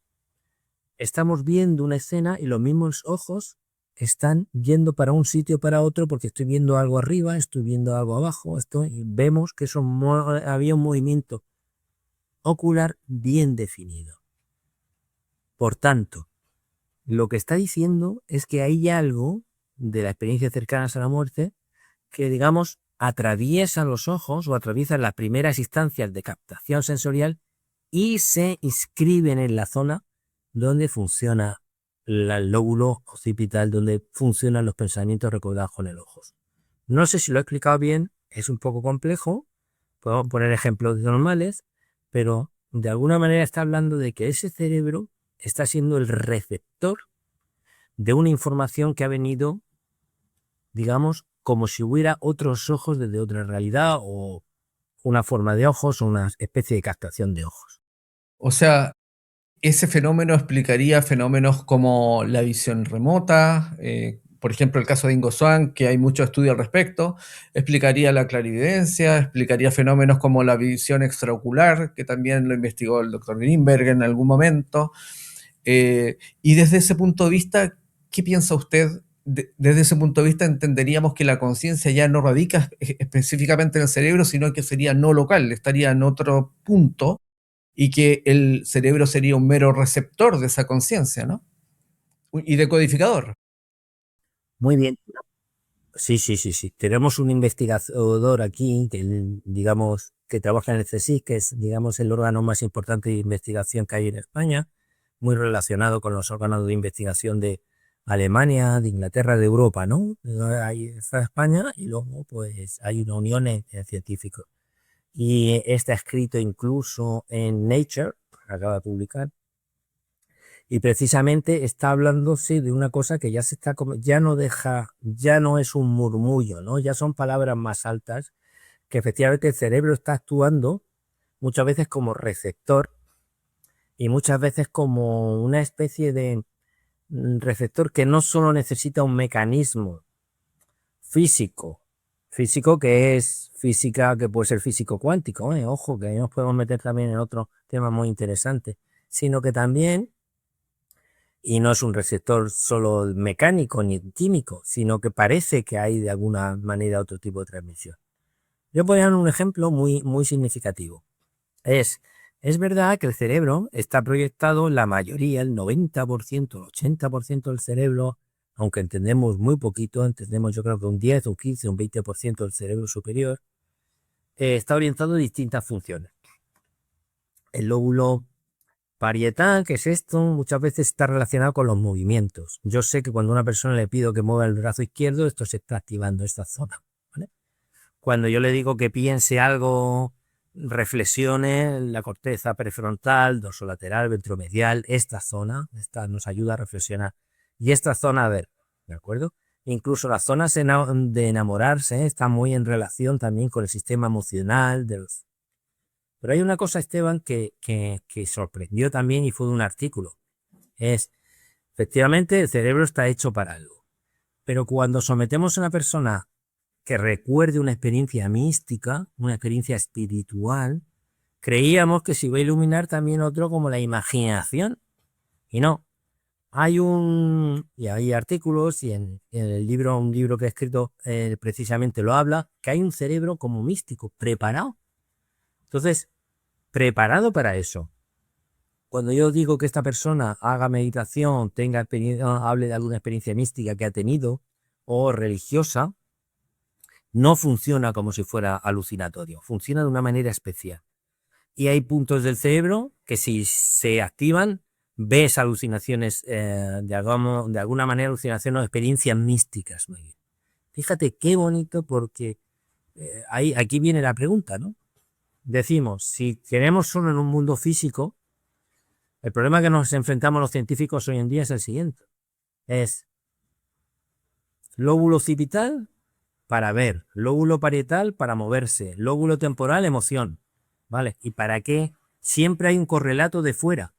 Estamos viendo una escena y los mismos ojos están yendo para un sitio o para otro porque estoy viendo algo arriba, estoy viendo algo abajo, y vemos que había un movimiento ocular bien definido. Por tanto, lo que está diciendo es que hay algo de la experiencia cercanas a la muerte que, digamos, atraviesa los ojos o atraviesa las primeras instancias de captación sensorial y se inscriben en la zona donde funciona el lóbulo occipital, donde funcionan los pensamientos recordados con el ojo. No sé si lo he explicado bien, es un poco complejo, puedo poner ejemplos normales, pero de alguna manera está hablando de que ese cerebro está siendo el receptor de una información que ha venido, digamos, como si hubiera otros ojos desde otra realidad o una forma de ojos o una especie de captación de ojos. O sea, ese fenómeno explicaría fenómenos como la visión remota, por ejemplo, el caso de Ingo Swann, que hay mucho estudio al respecto, explicaría la clarividencia, explicaría fenómenos como la visión extraocular, que también lo investigó el doctor Greenberg en algún momento. Y desde ese punto de vista, ¿qué piensa usted? Desde ese punto de vista entenderíamos que la conciencia ya no radica específicamente en el cerebro, sino que sería no local, estaría en otro punto y que el cerebro sería un mero receptor de esa conciencia, ¿no? Y decodificador. Muy bien. Sí. Tenemos un investigador aquí que, digamos, que trabaja en el CSIC, que es, digamos, el órgano más importante de investigación que hay en España, muy relacionado con los órganos de investigación de Alemania, de Inglaterra, de Europa, ¿no? Ahí está España y luego pues hay una unión en científicos. Y está escrito incluso en Nature, acaba de publicar, y precisamente está hablándose de una cosa que ya se está, ya no es un murmullo, ¿no? Ya son palabras más altas, que efectivamente el cerebro está actuando muchas veces como receptor y muchas veces como una especie de receptor que no solo necesita un mecanismo físico que es física, que puede ser físico cuántico, ojo, que ahí nos podemos meter también en otro tema muy interesante, sino que también, y no es un receptor solo mecánico ni químico, sino que parece que hay de alguna manera otro tipo de transmisión. Yo voy a dar un ejemplo muy significativo. Es verdad que el cerebro está proyectado, la mayoría, el 90%, el 80% del cerebro, aunque entendemos muy poquito, entendemos yo creo que un 10, un 15, un 20% del cerebro superior, está orientado a distintas funciones. El lóbulo parietal, que es esto, muchas veces está relacionado con los movimientos. Yo sé que cuando a una persona le pido que mueva el brazo izquierdo, esto se está activando esta zona, ¿vale? Cuando yo le digo que piense algo, reflexione, la corteza prefrontal, dorsolateral, ventromedial, esta nos ayuda a reflexionar. Y esta zona, a ver, ¿de acuerdo? Incluso las zonas de enamorarse están muy en relación también con el sistema emocional. Pero hay una cosa, Esteban, que sorprendió también y fue de un artículo. Es, efectivamente, el cerebro está hecho para algo. Pero cuando sometemos a una persona que recuerde una experiencia mística, una experiencia espiritual, creíamos que se iba a iluminar también otro como la imaginación. Y no. Y hay artículos y en el libro, un libro que he escrito precisamente lo habla, que hay un cerebro como místico, preparado. Entonces, preparado para eso. Cuando yo digo que esta persona haga meditación, hable de alguna experiencia mística que ha tenido o religiosa, no funciona como si fuera alucinatorio, funciona de una manera especial. Y hay puntos del cerebro que si se activan, ves alucinaciones, de alguna manera alucinaciones o experiencias místicas. Fíjate qué bonito porque aquí viene la pregunta, ¿no? Decimos, si queremos solo en un mundo físico, el problema que nos enfrentamos los científicos hoy en día es el siguiente. Es lóbulo occipital para ver, lóbulo parietal para moverse, lóbulo temporal, emoción. ¿Vale? ¿Y para qué? Siempre hay un correlato de fuera.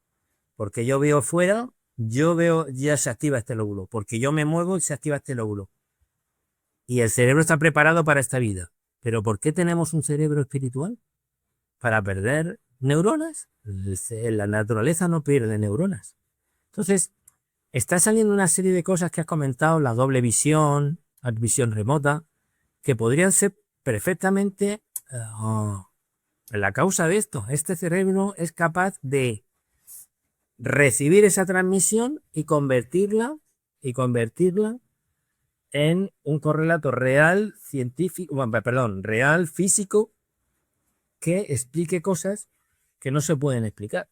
Porque yo veo fuera, ya se activa este lóbulo. Porque yo me muevo y se activa este lóbulo. Y el cerebro está preparado para esta vida. ¿Pero por qué tenemos un cerebro espiritual? ¿Para perder neuronas? La naturaleza no pierde neuronas. Entonces, está saliendo una serie de cosas que has comentado, la doble visión, la visión remota, que podrían ser perfectamente la causa de esto. Este cerebro es capaz de recibir esa transmisión y convertirla en un correlato real científico, real físico que explique cosas que no se pueden explicar.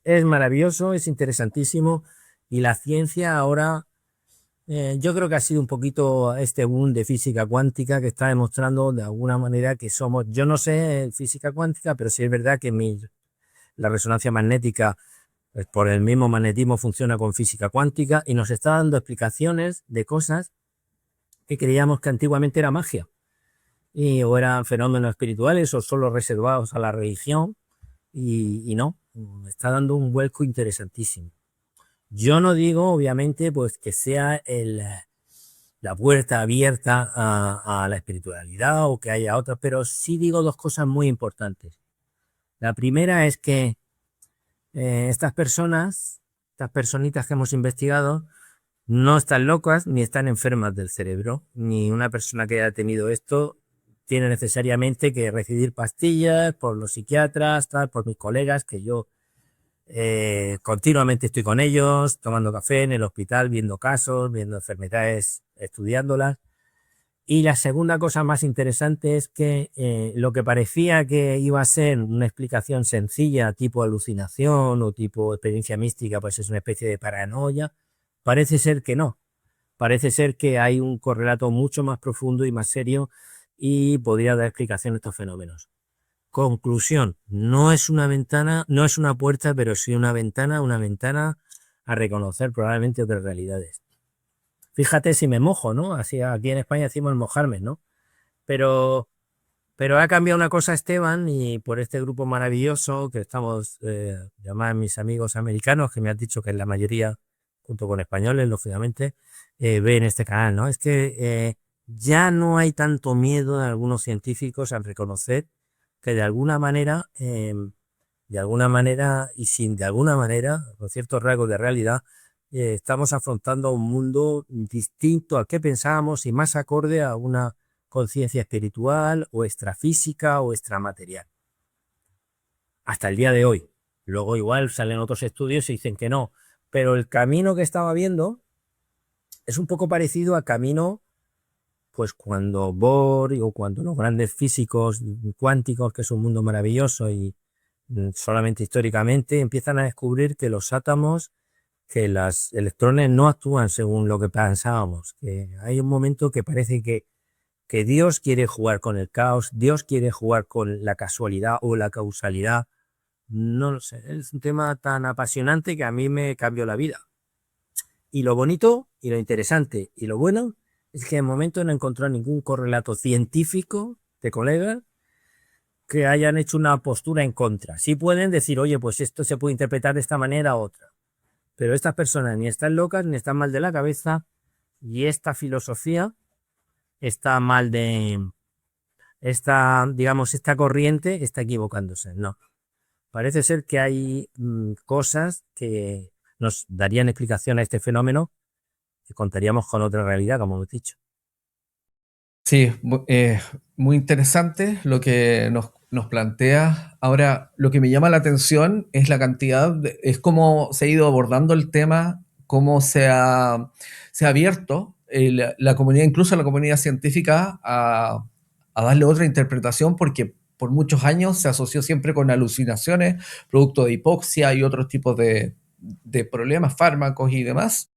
Es maravilloso, es interesantísimo y la ciencia ahora yo creo que ha sido un poquito este boom de física cuántica que está demostrando de alguna manera que somos, yo no sé física cuántica, pero sí es verdad que la resonancia magnética por el mismo magnetismo funciona con física cuántica y nos está dando explicaciones de cosas que creíamos que antiguamente era magia o eran fenómenos espirituales o solo reservados a la religión y no, está dando un vuelco interesantísimo. Yo no digo, obviamente, pues que sea la puerta abierta a la espiritualidad o que haya otras, pero sí digo dos cosas muy importantes. La primera es que estas personitas que hemos investigado, no están locas ni están enfermas del cerebro, ni una persona que haya tenido esto tiene necesariamente que recibir pastillas por los psiquiatras, por mis colegas, que yo continuamente estoy con ellos, tomando café en el hospital, viendo casos, viendo enfermedades, estudiándolas. Y la segunda cosa más interesante es que lo que parecía que iba a ser una explicación sencilla, tipo alucinación o tipo experiencia mística, pues es una especie de paranoia, parece ser que no. Parece ser que hay un correlato mucho más profundo y más serio y podría dar explicación a estos fenómenos. Conclusión, no es una ventana, no es una puerta, pero sí una ventana a reconocer probablemente otras realidades. Fíjate si me mojo, ¿no? Así aquí en España decimos mojarme, ¿no? Pero ha cambiado una cosa, Esteban, y por este grupo maravilloso que estamos, llamados mis amigos americanos, que me han dicho que la mayoría, junto con españoles, lógicamente, ven este canal, ¿no? Es que ya no hay tanto miedo de algunos científicos a reconocer que de alguna manera, y sin de alguna manera, con ciertos rasgos de realidad, estamos afrontando un mundo distinto al que pensábamos y más acorde a una conciencia espiritual o extrafísica o extramaterial. Hasta el día de hoy. Luego igual salen otros estudios y dicen que no. Pero el camino que estaba viendo es un poco parecido al camino, pues cuando Bohr o cuando los grandes físicos cuánticos, que es un mundo maravilloso y solamente históricamente, empiezan a descubrir que los átomos, que los electrones no actúan según lo que pensábamos, que hay un momento que parece que Dios quiere jugar con el caos, Dios quiere jugar con la casualidad o la causalidad. No lo sé, es un tema tan apasionante que a mí me cambió la vida. Y lo bonito, y lo interesante, y lo bueno, es que de momento no he encontrado ningún correlato científico de colegas que hayan hecho una postura en contra. Sí pueden decir, oye, pues esto se puede interpretar de esta manera u otra. Pero estas personas ni están locas ni están mal de la cabeza, y esta filosofía está mal digamos, esta corriente está equivocándose. No. Parece ser que hay cosas que nos darían explicación a este fenómeno que contaríamos con otra realidad, como hemos dicho. Sí, muy interesante lo que nos plantea. Ahora, lo que me llama la atención es la cantidad, es cómo se ha ido abordando el tema, cómo se ha abierto la comunidad, incluso la comunidad científica, a darle otra interpretación, porque por muchos años se asoció siempre con alucinaciones, producto de hipoxia y otros tipos de problemas, fármacos y demás.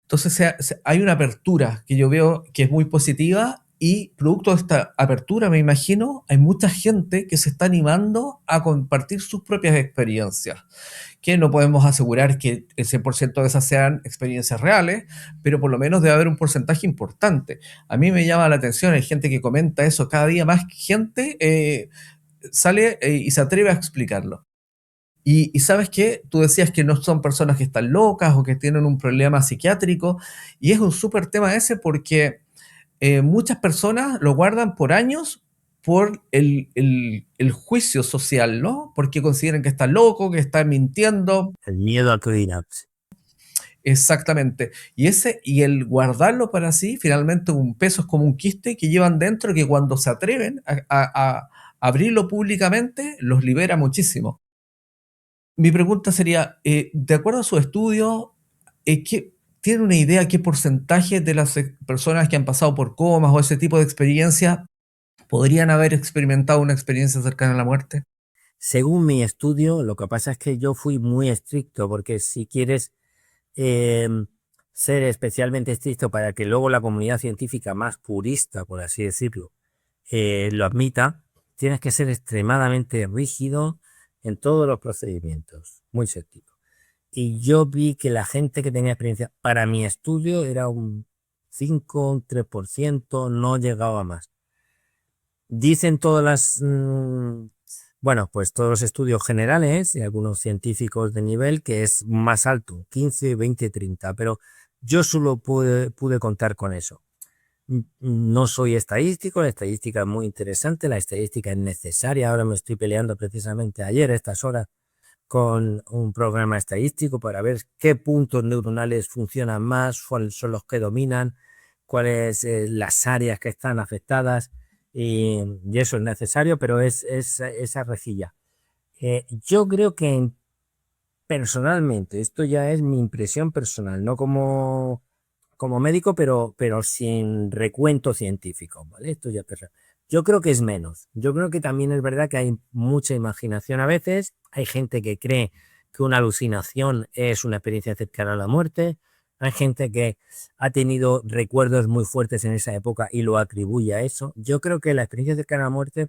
Entonces hay una apertura que yo veo que es muy positiva, y producto de esta apertura, me imagino, hay mucha gente que se está animando a compartir sus propias experiencias, que no podemos asegurar que el 100% de esas sean experiencias reales, pero por lo menos debe haber un porcentaje importante. A mí me llama la atención, hay gente que comenta eso, cada día más gente sale y se atreve a explicarlo. Y sabes qué, tú decías que no son personas que están locas o que tienen un problema psiquiátrico, y es un súper tema ese, porque muchas personas lo guardan por años por el juicio social, ¿no? Porque consideran que está loco, que está mintiendo. El miedo al que dirán. Exactamente. Y el guardarlo para sí, finalmente un peso es como un quiste que llevan dentro, que cuando se atreven a abrirlo públicamente, los libera muchísimo. Mi pregunta sería, de acuerdo a su estudio, ¿tiene una idea qué porcentaje de las personas que han pasado por comas o ese tipo de experiencias podrían haber experimentado una experiencia cercana a la muerte? Según mi estudio, lo que pasa es que yo fui muy estricto, porque si quieres ser especialmente estricto para que luego la comunidad científica más purista, por así decirlo, lo admita, tienes que ser extremadamente rígido en todos los procedimientos, muy escéptico. Y yo vi que la gente que tenía experiencia, para mi estudio, era un 5, un 3%, no llegaba a más. Dicen todas las, bueno, pues todos los estudios generales y algunos científicos de nivel que es más alto, 15, 20, 30, pero yo solo pude contar con eso. No soy estadístico, la estadística es muy interesante, la estadística es necesaria. Ahora me estoy peleando precisamente ayer a estas horas con un programa estadístico para ver qué puntos neuronales funcionan más, cuáles son los que dominan, cuáles las áreas que están afectadas, y eso es necesario, pero es esa rejilla. Yo creo que personalmente, esto ya es mi impresión personal, no como médico, pero sin recuento científico, ¿vale? Esto ya personal. Yo creo que es menos. Yo creo que también es verdad que hay mucha imaginación a veces. Hay gente que cree que una alucinación es una experiencia cercana a la muerte. Hay gente que ha tenido recuerdos muy fuertes en esa época y lo atribuye a eso. Yo creo que la experiencia cercana a la muerte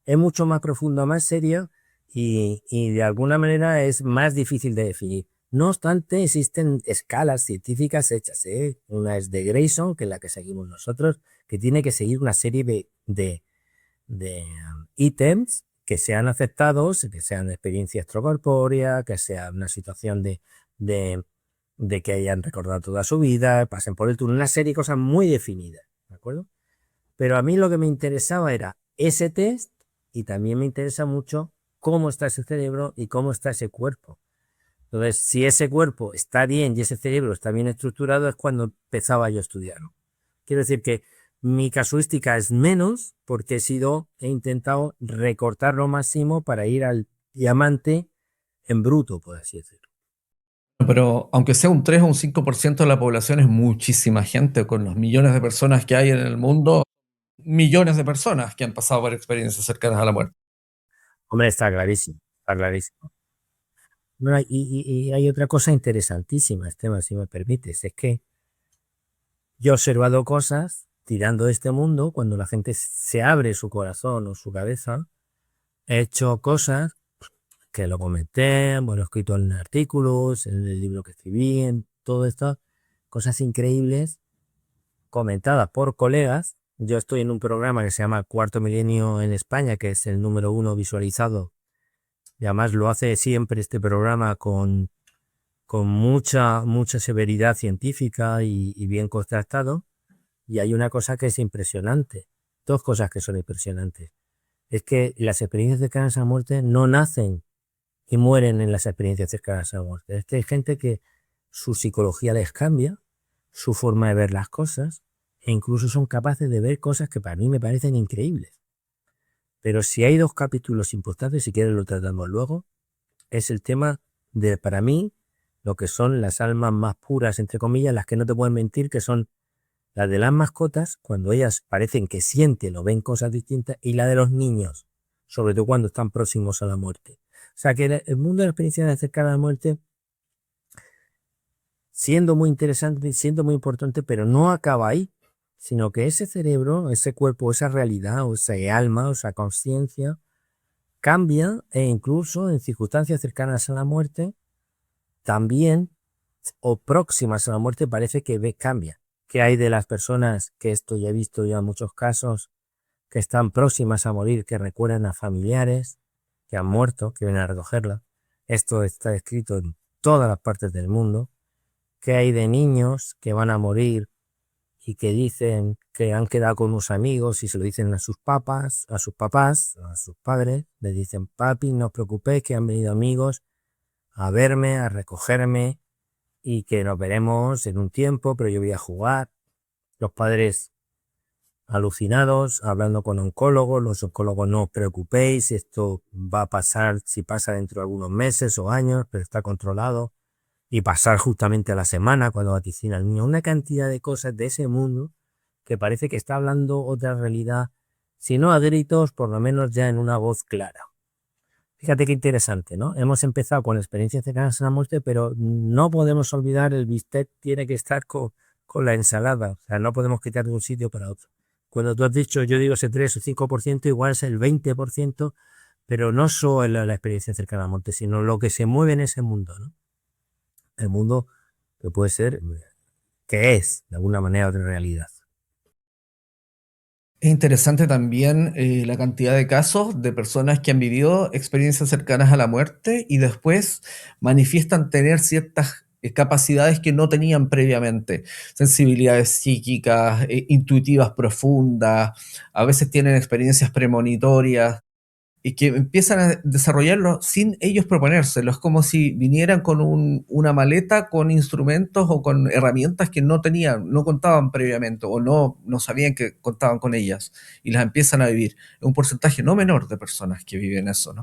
es mucho más profunda, más seria, y de alguna manera es más difícil de definir. No obstante, existen escalas científicas hechas, ¿eh? Una es de Grayson, que es la que seguimos nosotros, que tiene que seguir una serie de ítems que sean aceptados, que sean experiencia extracorpórea, que sea una situación de, de que hayan recordado toda su vida, pasen por el túnel, una serie de cosas muy definidas, ¿de acuerdo? Pero a mí lo que me interesaba era ese test, y también me interesa mucho cómo está ese cerebro y cómo está ese cuerpo. Entonces, si ese cuerpo está bien y ese cerebro está bien estructurado, es cuando empezaba yo a estudiarlo. Quiero decir que mi casuística es menos, porque he intentado recortar lo máximo para ir al diamante en bruto, por así decirlo. Pero aunque sea un 3 o un 5% de la población, es muchísima gente, con los millones de personas que hay en el mundo, millones de personas que han pasado por experiencias cercanas a la muerte. Hombre, está clarísimo, está clarísimo. Bueno, y hay otra cosa interesantísima, Esteban, si me permites, es que yo he observado cosas tirando de este mundo cuando la gente se abre su corazón o su cabeza. He hecho cosas que lo comenté, bueno, he escrito en artículos, en el libro que escribí, en todo esto, cosas increíbles comentadas por colegas. Yo estoy en un programa que se llama Cuarto Milenio en España, que es el número 1 visualizado, y además lo hace siempre este programa con con mucha severidad científica y bien contrastado. Y hay una cosa que es impresionante, dos cosas que son impresionantes. Es que las experiencias cercanas a la muerte no nacen y mueren en las experiencias cercanas a la muerte. Es que hay gente que su psicología les cambia, su forma de ver las cosas, e incluso son capaces de ver cosas que para mí me parecen increíbles. Pero si hay dos capítulos importantes, si quieres lo tratamos luego, es el tema de, para mí, lo que son las almas más puras, entre comillas, las que no te pueden mentir, que son las de las mascotas, cuando ellas parecen que sienten o ven cosas distintas, y la de los niños, sobre todo cuando están próximos a la muerte. O sea que el mundo de la experiencia cercana a la muerte, siendo muy interesante, siendo muy importante, pero no acaba ahí, sino que ese cerebro, ese cuerpo, esa realidad, o esa alma, o esa conciencia, cambia e incluso en circunstancias cercanas a la muerte, también o próximas a la muerte parece que cambia. ¿Qué hay de las personas, que esto ya he visto ya en muchos casos, que están próximas a morir, que recuerdan a familiares que han muerto, que vienen a recogerla? Esto está escrito en todas las partes del mundo. ¿Qué hay de niños que van a morir y que dicen que han quedado con unos amigos y se lo dicen a sus papás, a sus padres, les dicen: papi, no os preocupéis, que han venido amigos a verme, a recogerme y que nos veremos en un tiempo, pero yo voy a jugar? Los padres alucinados, hablando con oncólogos, los oncólogos: no os preocupéis, esto va a pasar, si pasa dentro de algunos meses o años, pero está controlado. Y pasar justamente a la semana cuando vaticina al niño. Una cantidad de cosas de ese mundo que parece que está hablando otra realidad, si no a gritos, por lo menos ya en una voz clara. Fíjate qué interesante, ¿no? Hemos empezado con experiencias cercanas a la muerte, pero no podemos olvidar el bistec tiene que estar con la ensalada. O sea, no podemos quitar de un sitio para otro. Cuando tú has dicho, yo digo ese 3 o 5%, igual es el 20%, pero no solo la experiencia cercana a la muerte, sino lo que se mueve en ese mundo, ¿no? El mundo que puede ser, que es, de alguna manera, otra realidad. Es interesante también la cantidad de casos de personas que han vivido experiencias cercanas a la muerte y después manifiestan tener ciertas capacidades que no tenían previamente, sensibilidades psíquicas, intuitivas profundas, a veces tienen experiencias premonitorias y que empiezan a desarrollarlo sin ellos proponérselo. Es como si vinieran con una maleta con instrumentos o con herramientas que no tenían, no contaban previamente o no sabían que contaban con ellas y las empiezan a vivir. Es un porcentaje no menor de personas que viven eso, ¿no?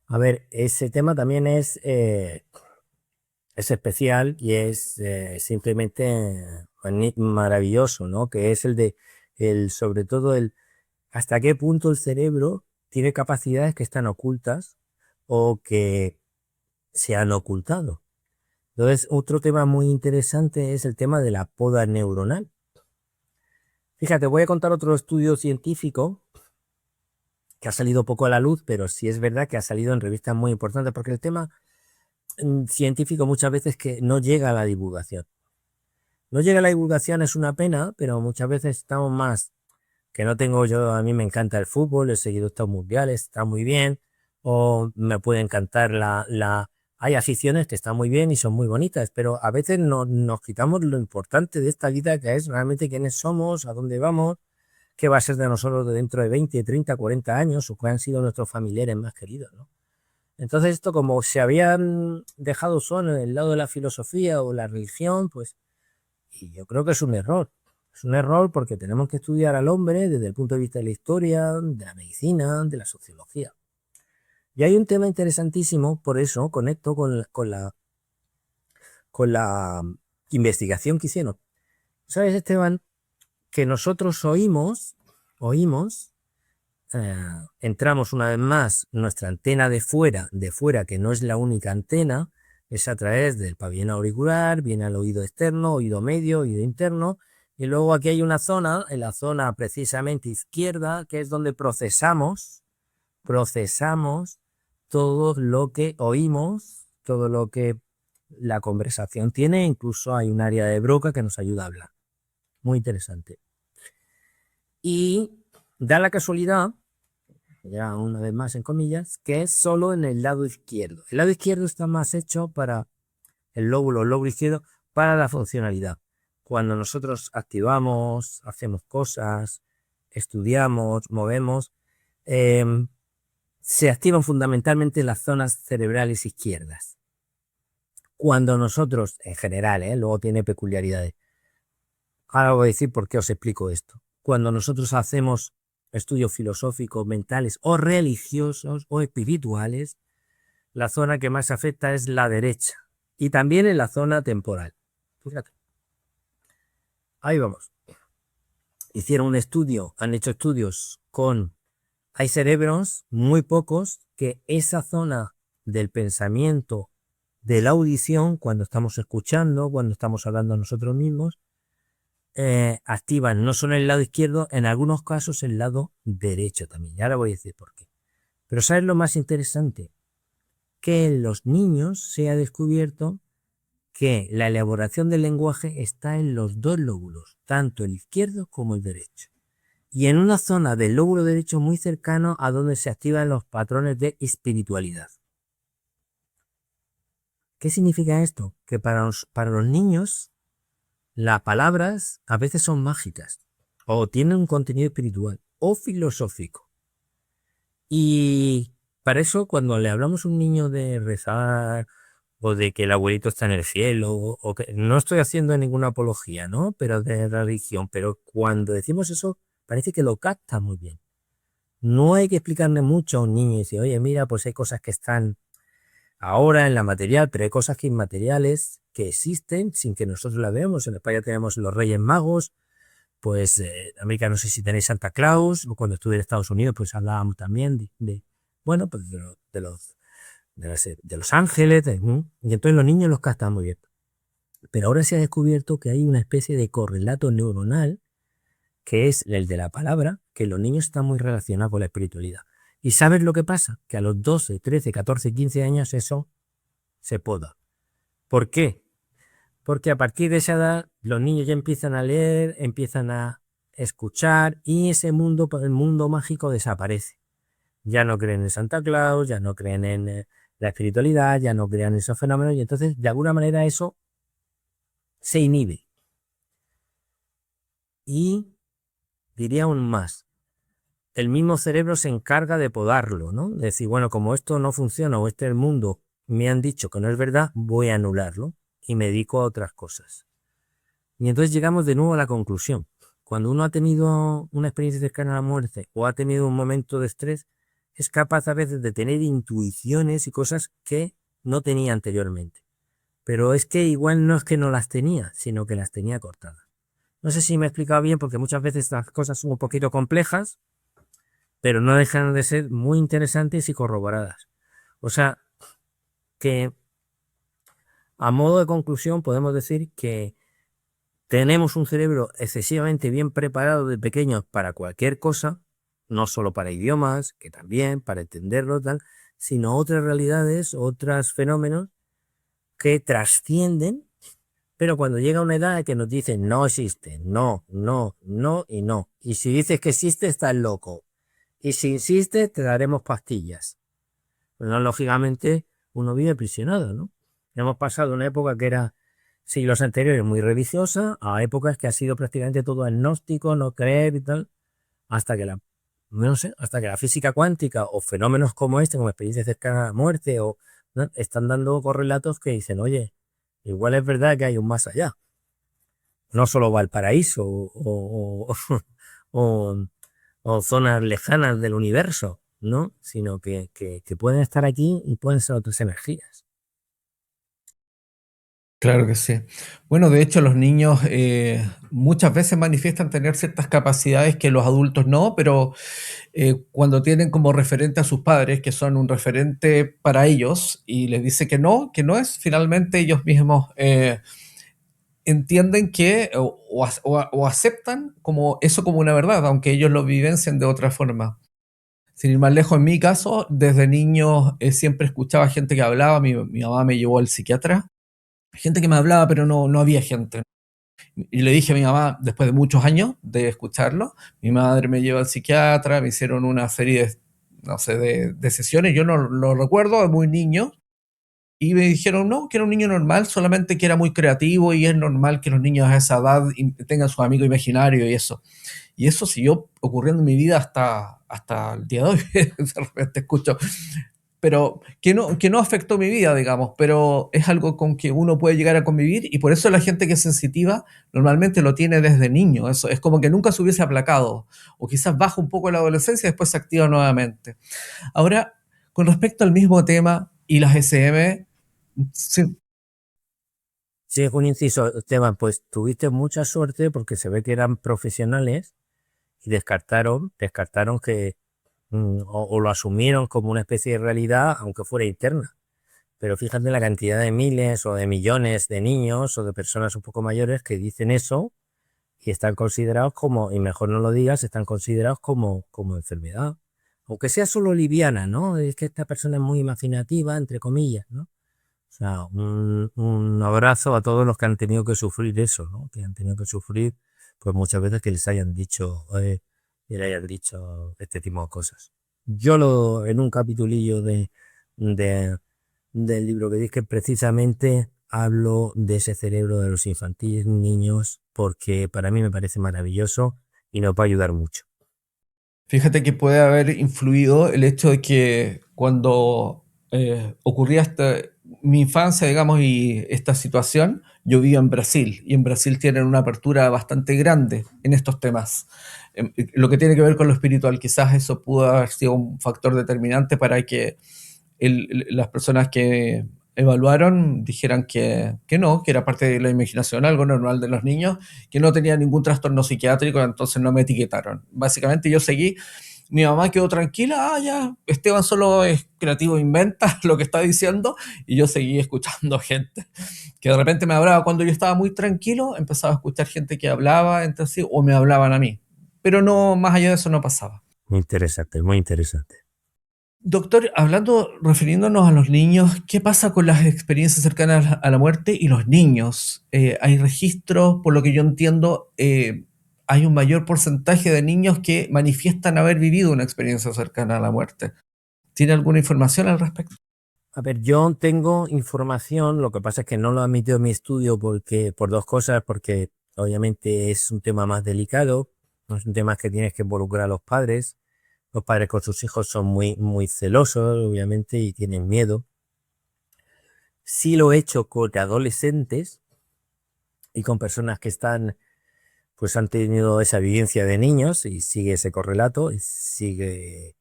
A ver, ese tema también es especial y es simplemente maravilloso, ¿no? Que es sobre todo hasta qué punto el cerebro tiene capacidades que están ocultas o que se han ocultado. Entonces, otro tema muy interesante es el tema de la poda neuronal. Fíjate, voy a contar otro estudio científico que ha salido poco a la luz, pero sí es verdad que ha salido en revistas muy importantes, porque el tema científico muchas veces que no llega a la divulgación. No llega a la divulgación, es una pena, pero muchas veces estamos más, que no tengo yo, a mí me encanta el fútbol, he seguido estos mundiales, está muy bien, o me puede encantar hay aficiones que están muy bien y son muy bonitas, pero a veces nos quitamos lo importante de esta vida, que es realmente quiénes somos, a dónde vamos, qué va a ser de nosotros de dentro de 20, 30, 40 años, o qué han sido nuestros familiares más queridos, ¿no? Entonces esto, como se habían dejado solo en el lado de la filosofía o la religión, pues, y yo creo que es un error. Es un error porque tenemos que estudiar al hombre desde el punto de vista de la historia, de la medicina, de la sociología. Y hay un tema interesantísimo, por eso conecto con la investigación que hicieron. ¿Sabes, Esteban? Que nosotros oímos, entramos una vez más, nuestra antena de fuera, que no es la única antena, es a través del pabellón auricular, viene al oído externo, oído medio, oído interno, y luego aquí hay una zona, en la zona precisamente izquierda, que es donde procesamos todo lo que oímos, todo lo que la conversación tiene, incluso hay un área de Broca que nos ayuda a hablar. Muy interesante. Y da la casualidad ya una vez más en comillas, que es solo en el lado izquierdo. El lado izquierdo está más hecho para el lóbulo izquierdo, para la funcionalidad. Cuando nosotros activamos, hacemos cosas, estudiamos, movemos, se activan fundamentalmente las zonas cerebrales izquierdas. Cuando nosotros, en general, luego tiene peculiaridades. Ahora voy a decir por qué os explico esto. Cuando nosotros hacemos estudios filosóficos, mentales o religiosos o espirituales, la zona que más afecta es la derecha y también en la zona temporal. Fíjate. Ahí vamos. Hicieron un estudio, han hecho estudios con... Hay cerebros, muy pocos, que esa zona del pensamiento, de la audición, cuando estamos escuchando, cuando estamos hablando a nosotros mismos, activan no solo el lado izquierdo, en algunos casos el lado derecho también. Y ahora voy a decir por qué. Pero ¿sabes lo más interesante? Que en los niños se ha descubierto que la elaboración del lenguaje está en los dos lóbulos, tanto el izquierdo como el derecho. Y en una zona del lóbulo derecho muy cercano a donde se activan los patrones de espiritualidad. ¿Qué significa esto? Que para los niños las palabras a veces son mágicas, o tienen un contenido espiritual, o filosófico. Y para eso, cuando le hablamos a un niño de rezar, o de que el abuelito está en el cielo, o que no estoy haciendo ninguna apología, ¿no? Pero de religión, pero cuando decimos eso, parece que lo capta muy bien. No hay que explicarle mucho a un niño y decir, oye, mira, pues hay cosas que están ahora en la material, pero hay cosas que inmateriales que existen sin que nosotros las veamos. En España tenemos los Reyes Magos, pues en América no sé si tenéis Santa Claus, o cuando estuve en Estados Unidos pues hablábamos también bueno, pues de los ángeles, y entonces los niños los captan muy bien. Pero ahora se ha descubierto que hay una especie de correlato neuronal, que es el de la palabra, que los niños están muy relacionados con la espiritualidad. ¿Y sabes lo que pasa? Que a los 12, 13, 14, 15 años eso se poda. ¿Por qué? Porque a partir de esa edad los niños ya empiezan a leer, empiezan a escuchar y ese mundo, el mundo mágico desaparece. Ya no creen en Santa Claus, ya no creen en la espiritualidad, ya no crean esos fenómenos y entonces de alguna manera eso se inhibe. Y diría aún más, el mismo cerebro se encarga de podarlo, ¿no? De decir, bueno, como esto no funciona o este es el mundo, me han dicho que no es verdad, voy a anularlo y me dedico a otras cosas. Y entonces llegamos de nuevo a la conclusión. Cuando uno ha tenido una experiencia cercana a la muerte o ha tenido un momento de estrés, es capaz a veces de tener intuiciones y cosas que no tenía anteriormente. Pero es que igual no es que no las tenía, sino que las tenía cortadas. No sé si me he explicado bien porque muchas veces las cosas son un poquito complejas, pero no dejan de ser muy interesantes y corroboradas. O sea, que a modo de conclusión podemos decir que tenemos un cerebro excesivamente bien preparado de pequeños para cualquier cosa, no solo para idiomas, que también, para entenderlo, tal, sino otras realidades, otros fenómenos que trascienden, pero cuando llega una edad que nos dicen no existe, no, no, no y no. Y si dices que existe, estás loco. Y si insistes, te daremos pastillas. Bueno, lógicamente, uno vive prisionado, ¿no? Hemos pasado una época que era siglos anteriores muy religiosa, a épocas que ha sido prácticamente todo agnóstico, no creer y tal, hasta que no sé, hasta que la física cuántica o fenómenos como este, como experiencias cercanas a la muerte, ¿no? Están dando correlatos que dicen, oye, igual es verdad que hay un más allá. No solo Valparaíso o, o zonas lejanas del universo, ¿no? Sino que pueden estar aquí y pueden ser otras energías. Claro que sí. Bueno, de hecho, los niños muchas veces manifiestan tener ciertas capacidades que los adultos no, pero cuando tienen como referente a sus padres, que son un referente para ellos, y les dice que no es, finalmente ellos mismos entienden que o aceptan como eso como una verdad, aunque ellos lo vivencien de otra forma. Sin ir más lejos, en mi caso, desde niño siempre escuchaba gente que hablaba, mi mamá me llevó al psiquiatra, gente que me hablaba, pero no había gente. Y le dije a mi mamá, después de muchos años de escucharlo, mi madre me llevó al psiquiatra, me hicieron una serie no sé, de sesiones, yo no lo recuerdo, muy niño, y me dijeron, no, que era un niño normal, solamente que era muy creativo y es normal que los niños a esa edad tengan sus amigos imaginarios y eso. Y eso siguió ocurriendo en mi vida hasta el día de hoy. De repente escucho, pero que no afectó mi vida, digamos, pero es algo con que uno puede llegar a convivir y por eso la gente que es sensitiva normalmente lo tiene desde niño. Eso es como que nunca se hubiese aplacado o quizás baja un poco en la adolescencia y después se activa nuevamente. Ahora, con respecto al mismo tema y las SM, sí, Sí, un inciso, Esteban, pues tuviste mucha suerte porque se ve que eran profesionales y descartaron que o lo asumieron como una especie de realidad, aunque fuera interna. Pero fíjate la cantidad de miles o de millones de niños o de personas un poco mayores que dicen eso y están considerados como, y mejor no lo digas, están considerados como enfermedad. Aunque sea solo liviana, ¿no? Es que esta persona es muy imaginativa, entre comillas, ¿no? O sea, un abrazo a todos los que han tenido que sufrir eso, ¿no? Que han tenido que sufrir, pues muchas veces que les hayan dicho, y le hayan dicho este tipo de cosas. En un capitulillo de, del libro que dije, precisamente hablo de ese cerebro de los infantiles, niños, porque para mí me parece maravilloso y nos va a ayudar mucho. fíjate que puede haber influido el hecho de que cuando ocurría mi infancia, digamos, y esta situación, yo vivía en Brasil y en Brasil tienen una apertura bastante grande en estos temas. Lo que tiene que ver con lo espiritual, quizás eso pudo haber sido un factor determinante para que las personas que evaluaron dijeran que no, que era parte de la imaginación, algo normal de los niños, que no tenía ningún trastorno psiquiátrico, entonces no me etiquetaron. Básicamente yo seguí, mi mamá quedó tranquila, ya, Esteban solo es creativo, inventa lo que está diciendo, y yo seguí escuchando gente que de repente me hablaba cuando yo estaba muy tranquilo, empezaba a escuchar gente que hablaba entre sí o me hablaban a mí. Pero no, más allá de eso no pasaba. Muy interesante, muy interesante. Doctor, hablando, refiriéndonos a los niños, ¿qué pasa con las experiencias cercanas a la muerte y los niños? Hay registros, por lo que yo entiendo, hay un mayor porcentaje de niños que manifiestan haber vivido una experiencia cercana a la muerte. ¿Tiene alguna información al respecto? A ver, yo tengo información, lo que pasa es que no lo he admitido en mi estudio por dos cosas, porque obviamente es un tema más delicado, no es un tema que tienes que involucrar a los padres con sus hijos son muy celosos, obviamente, y tienen miedo. Sí lo he hecho con adolescentes y con personas que pues han tenido esa vivencia de niños y sigue ese correlato, y sigue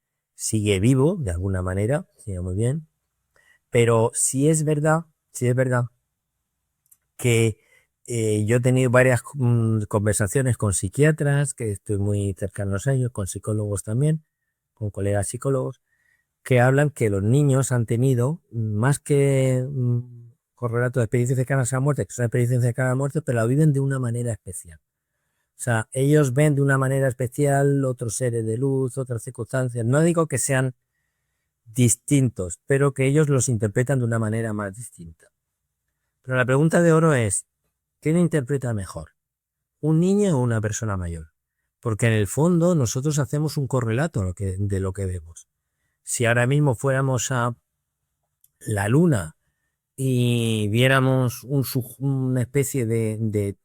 vivo de alguna manera, sigue muy bien. Pero sí es verdad que yo he tenido varias conversaciones con psiquiatras, que estoy muy cercanos a ellos, con psicólogos también, con colegas psicólogos, que hablan que los niños han tenido más que correlato de experiencias cercanas a la muerte, que son experiencias cercanas a la muerte, pero la viven de una manera especial. O sea, ellos ven de una manera especial otros seres de luz, otras circunstancias. No digo que sean distintos, pero que ellos los interpretan de una manera más distinta. Pero la pregunta de oro es, ¿quién interpreta mejor? ¿Un niño o una persona mayor? Porque en el fondo nosotros hacemos un correlato de lo que vemos. Si ahora mismo fuéramos a la luna y viéramos una especie de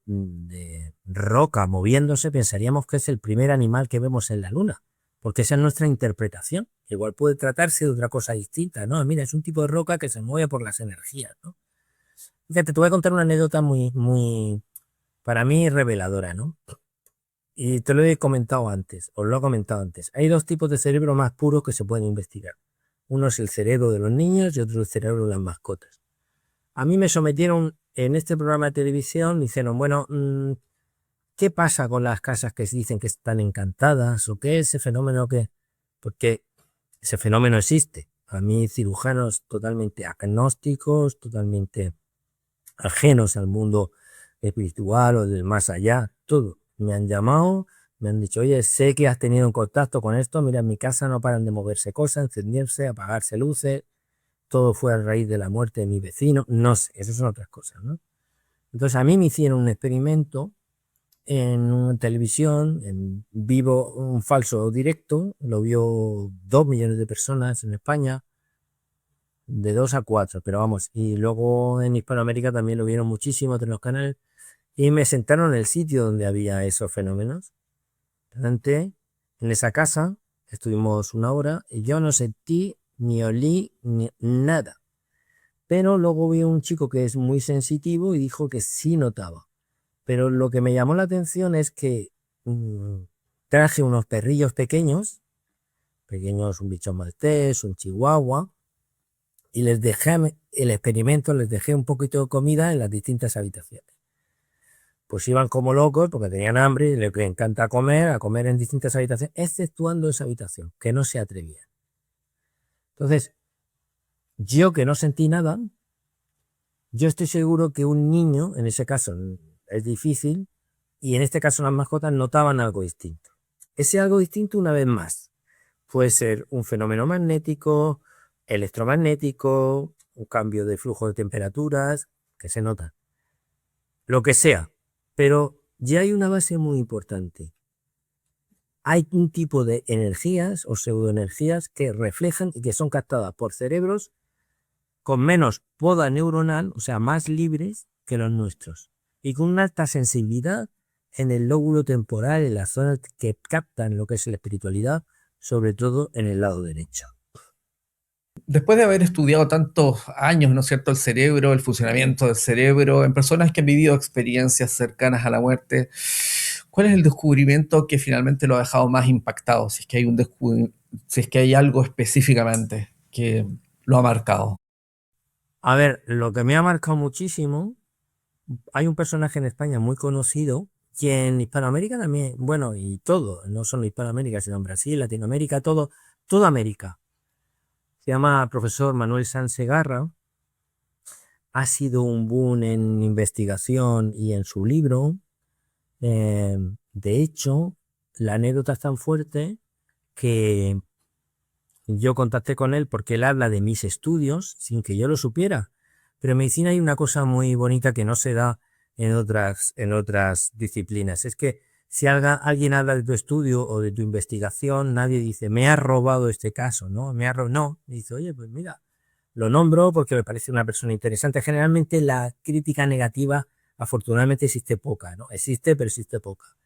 roca moviéndose, pensaríamos que es el primer animal que vemos en la luna, porque esa es nuestra interpretación. Igual puede tratarse de otra cosa distinta, ¿no? Mira, es un tipo de roca que se mueve por las energías, ¿no? Fíjate, te voy a contar una anécdota para mí reveladora, ¿no? Y te lo he comentado antes, os lo he comentado antes. Hay dos tipos de cerebro más puros que se pueden investigar. Uno es el cerebro de los niños y otro el cerebro de las mascotas. A mí me sometieron en este programa de televisión, dijeron, bueno, ¿qué pasa con las casas que se dicen que están encantadas? ¿O qué es ese fenómeno que...? Porque ese fenómeno existe. A mí cirujanos totalmente agnósticos, totalmente ajenos al mundo espiritual o del más allá, todo. Me han llamado, me han dicho, oye, sé que has tenido un contacto con esto, mira, en mi casa no paran de moverse cosas, encenderse, apagarse luces, todo fue a raíz de la muerte de mi vecino, no sé, esas son otras cosas, ¿no? Entonces a mí me hicieron un experimento en una televisión, en vivo, un falso directo, lo vio 2 millones de personas en España, de 2 a 4, pero vamos, y luego en Hispanoamérica también lo vieron muchísimo en los canales, y me sentaron en el sitio donde había esos fenómenos. Entré en esa casa, estuvimos 1 hora, y yo no sentí, ni olí, ni nada. Pero luego vi un chico que es muy sensitivo y dijo que sí notaba. Pero lo que me llamó la atención es que traje unos perrillos pequeños, un bichón maltés, un chihuahua, y les dejé el experimento, les dejé un poquito de comida en las distintas habitaciones. Pues iban como locos porque tenían hambre y les encanta comer, a comer en distintas habitaciones, exceptuando esa habitación, que no se atrevían. Entonces, yo que no sentí nada, yo estoy seguro que un niño, en ese caso es difícil, y en este caso las mascotas notaban algo distinto. Ese algo distinto, una vez más, puede ser un fenómeno magnético, electromagnético, un cambio de flujo de temperaturas, que se nota, lo que sea. Pero ya hay una base muy importante. Hay un tipo de energías o pseudoenergías que reflejan y que son captadas por cerebros con menos poda neuronal, o sea, más libres que los nuestros, y con una alta sensibilidad en el lóbulo temporal, en las zonas que captan lo que es la espiritualidad, sobre todo en el lado derecho. Después de haber estudiado tantos años, ¿no es cierto?, el cerebro, el funcionamiento del cerebro, en personas que han vivido experiencias cercanas a la muerte, ¿cuál es el descubrimiento que finalmente lo ha dejado más impactado? Si es que hay si es que hay algo específicamente que lo ha marcado. A ver, lo que me ha marcado muchísimo, hay un personaje en España muy conocido, y en Hispanoamérica también, bueno, y todo, no solo Hispanoamérica, sino en Brasil, Latinoamérica, toda América. Se llama profesor Manuel Sanz Segarra. Ha sido un boom en investigación y en su libro. De hecho, la anécdota es tan fuerte que yo contacté con él porque él habla de mis estudios sin que yo lo supiera. Pero en medicina hay una cosa muy bonita que no se da en otras disciplinas. Es que si alguien habla de tu estudio o de tu investigación, nadie dice, me ha robado este caso, ¿no? No, dice, oye, pues mira, lo nombro porque me parece una persona interesante. Generalmente la crítica negativa, afortunadamente, existe poca, ¿no? Existe, pero existe poca.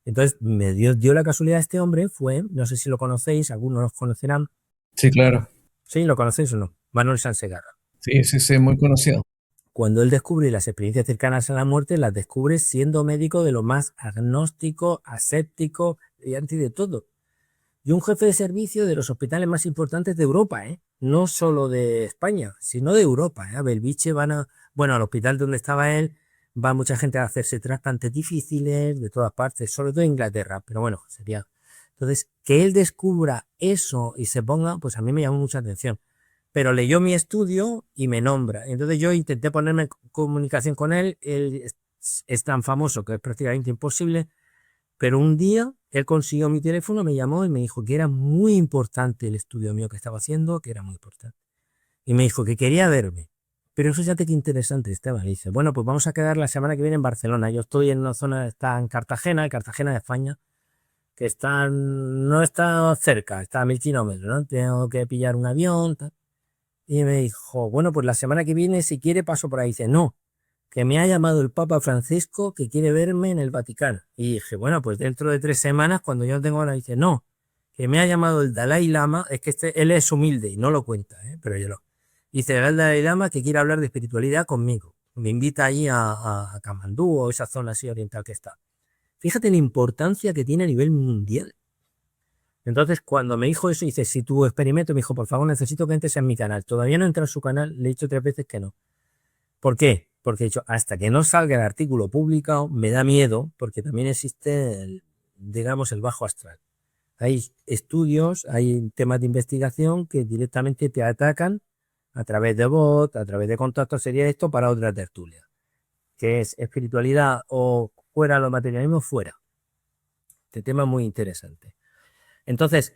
Entonces, me dio la casualidad, este hombre fue, no sé si lo conocéis, algunos lo conocerán. Sí, claro. ¿Sí? ¿Lo conocéis o no? Manuel Sansegarra. Sí, sí, sí, muy conocido. Cuando él descubre las experiencias cercanas a la muerte, las descubre siendo médico de lo más agnóstico, aséptico y anti de todo. Y un jefe de servicio de los hospitales más importantes de Europa, ¿eh? No solo de España, sino de Europa, ¿eh? A Belviche bueno, al hospital donde estaba él, va mucha gente a hacerse trasplantes difíciles de todas partes, sobre todo en Inglaterra, pero bueno, sería. Entonces, que él descubra eso y se ponga, pues a mí me llamó mucha atención. Pero leyó mi estudio y me nombra. Entonces yo intenté ponerme en comunicación con él. Él es tan famoso que es prácticamente imposible. Pero un día él consiguió mi teléfono, me llamó y me dijo que era muy importante el estudio mío que estaba haciendo, que era muy importante. Y me dijo que quería verme. Pero eso ya te qué interesante, Esteban. Y dice, bueno, pues vamos a quedar la semana que viene en Barcelona. Yo estoy en una zona, está en Cartagena de España, que no está cerca, está a 1000 kilómetros, ¿no? Tengo que pillar un avión, tal. Y me dijo, bueno, pues la semana que viene, si quiere, paso por ahí. Dice, no, que me ha llamado el Papa Francisco que quiere verme en el Vaticano. Y dije, bueno, pues dentro de 3 semanas, cuando yo tengo hora, dice, no, que me ha llamado el Dalai Lama, es que él es humilde y no lo cuenta, pero yo lo. Dice, el Dalai Lama que quiere hablar de espiritualidad conmigo. Me invita allí a Kamandú o esa zona así oriental que está. Fíjate la importancia que tiene a nivel mundial. Entonces, cuando me dijo eso, dice, si tu experimento, me dijo, por favor, necesito que entres en mi canal. Todavía no entra en su canal, le he dicho 3 veces que no. ¿Por qué? Porque he dicho, hasta que no salga el artículo publicado, me da miedo, porque también existe, digamos, el bajo astral. Hay estudios, hay temas de investigación que directamente te atacan a través de bot, a través de contactos, sería esto para otra tertulia, que es espiritualidad o fuera lo materialismo, fuera. Este tema es muy interesante. Entonces,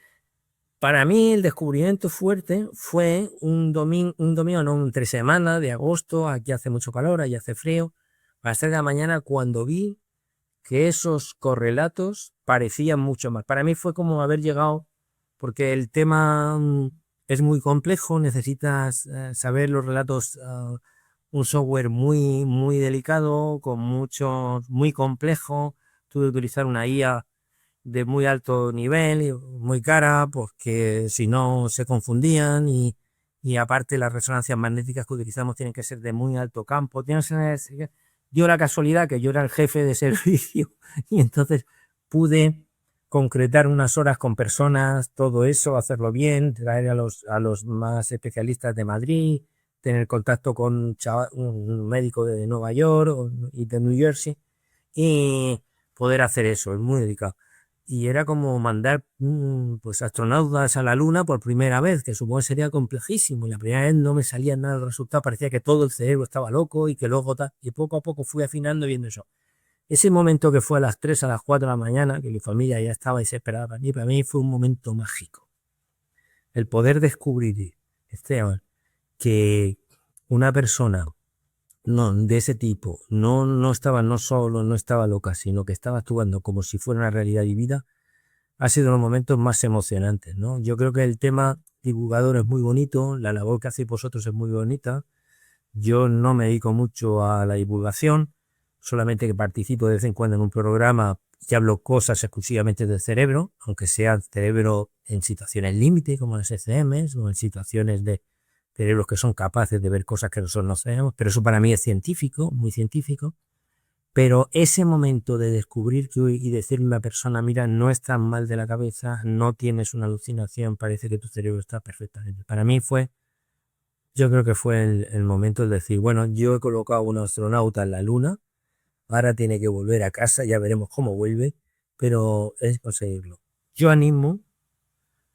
para mí el descubrimiento fuerte fue un domingo, no, entre semana de agosto, aquí hace mucho calor, allí hace frío, a las 3 de la mañana, cuando vi que esos correlatos parecían mucho más. Para mí fue como haber llegado, porque el tema es muy complejo, necesitas saber los relatos, un software muy, muy delicado, con mucho, muy complejo. Tuve que utilizar una IA de muy alto nivel y muy cara, porque si no se confundían y aparte las resonancias magnéticas que utilizamos tienen que ser de muy alto campo. Dio la casualidad que yo era el jefe de servicio y entonces pude concretar unas horas con personas, todo eso, hacerlo bien, traer a los más especialistas de Madrid, tener contacto con un médico de Nueva York y de New Jersey y poder hacer eso, es muy delicado. Y era como mandar pues astronautas a la Luna por primera vez, que supongo que sería complejísimo. Y la primera vez no me salía nada el resultado, parecía que todo el cerebro estaba loco y que luego tal. Y poco a poco fui afinando viendo eso. Ese momento que fue a las 3 a las 4 de la mañana, que mi familia ya estaba desesperada para mí fue un momento mágico. El poder descubrir, Esteban, que una persona no, de ese tipo no estaba no solo, no estaba loca, sino que estaba actuando como si fuera una realidad vivida, ha sido los momentos más emocionantes, ¿no? Yo creo que el tema divulgador es muy bonito, la labor que hacéis vosotros es muy bonita. Yo no me dedico mucho a la divulgación, solamente que participo de vez en cuando en un programa y hablo cosas exclusivamente del cerebro, aunque sea cerebro en situaciones límite, como las ECMs, o en situaciones de cerebros que son capaces de ver cosas que nosotros no sabemos, pero eso para mí es científico, muy científico. Pero ese momento de descubrir y decirle a una persona, mira, no estás mal de la cabeza, no tienes una alucinación, parece que tu cerebro está perfectamente. Para mí fue, yo creo que fue el momento de decir, bueno, yo he colocado a un astronauta en la Luna, ahora tiene que volver a casa, ya veremos cómo vuelve, pero es conseguirlo. Yo animo,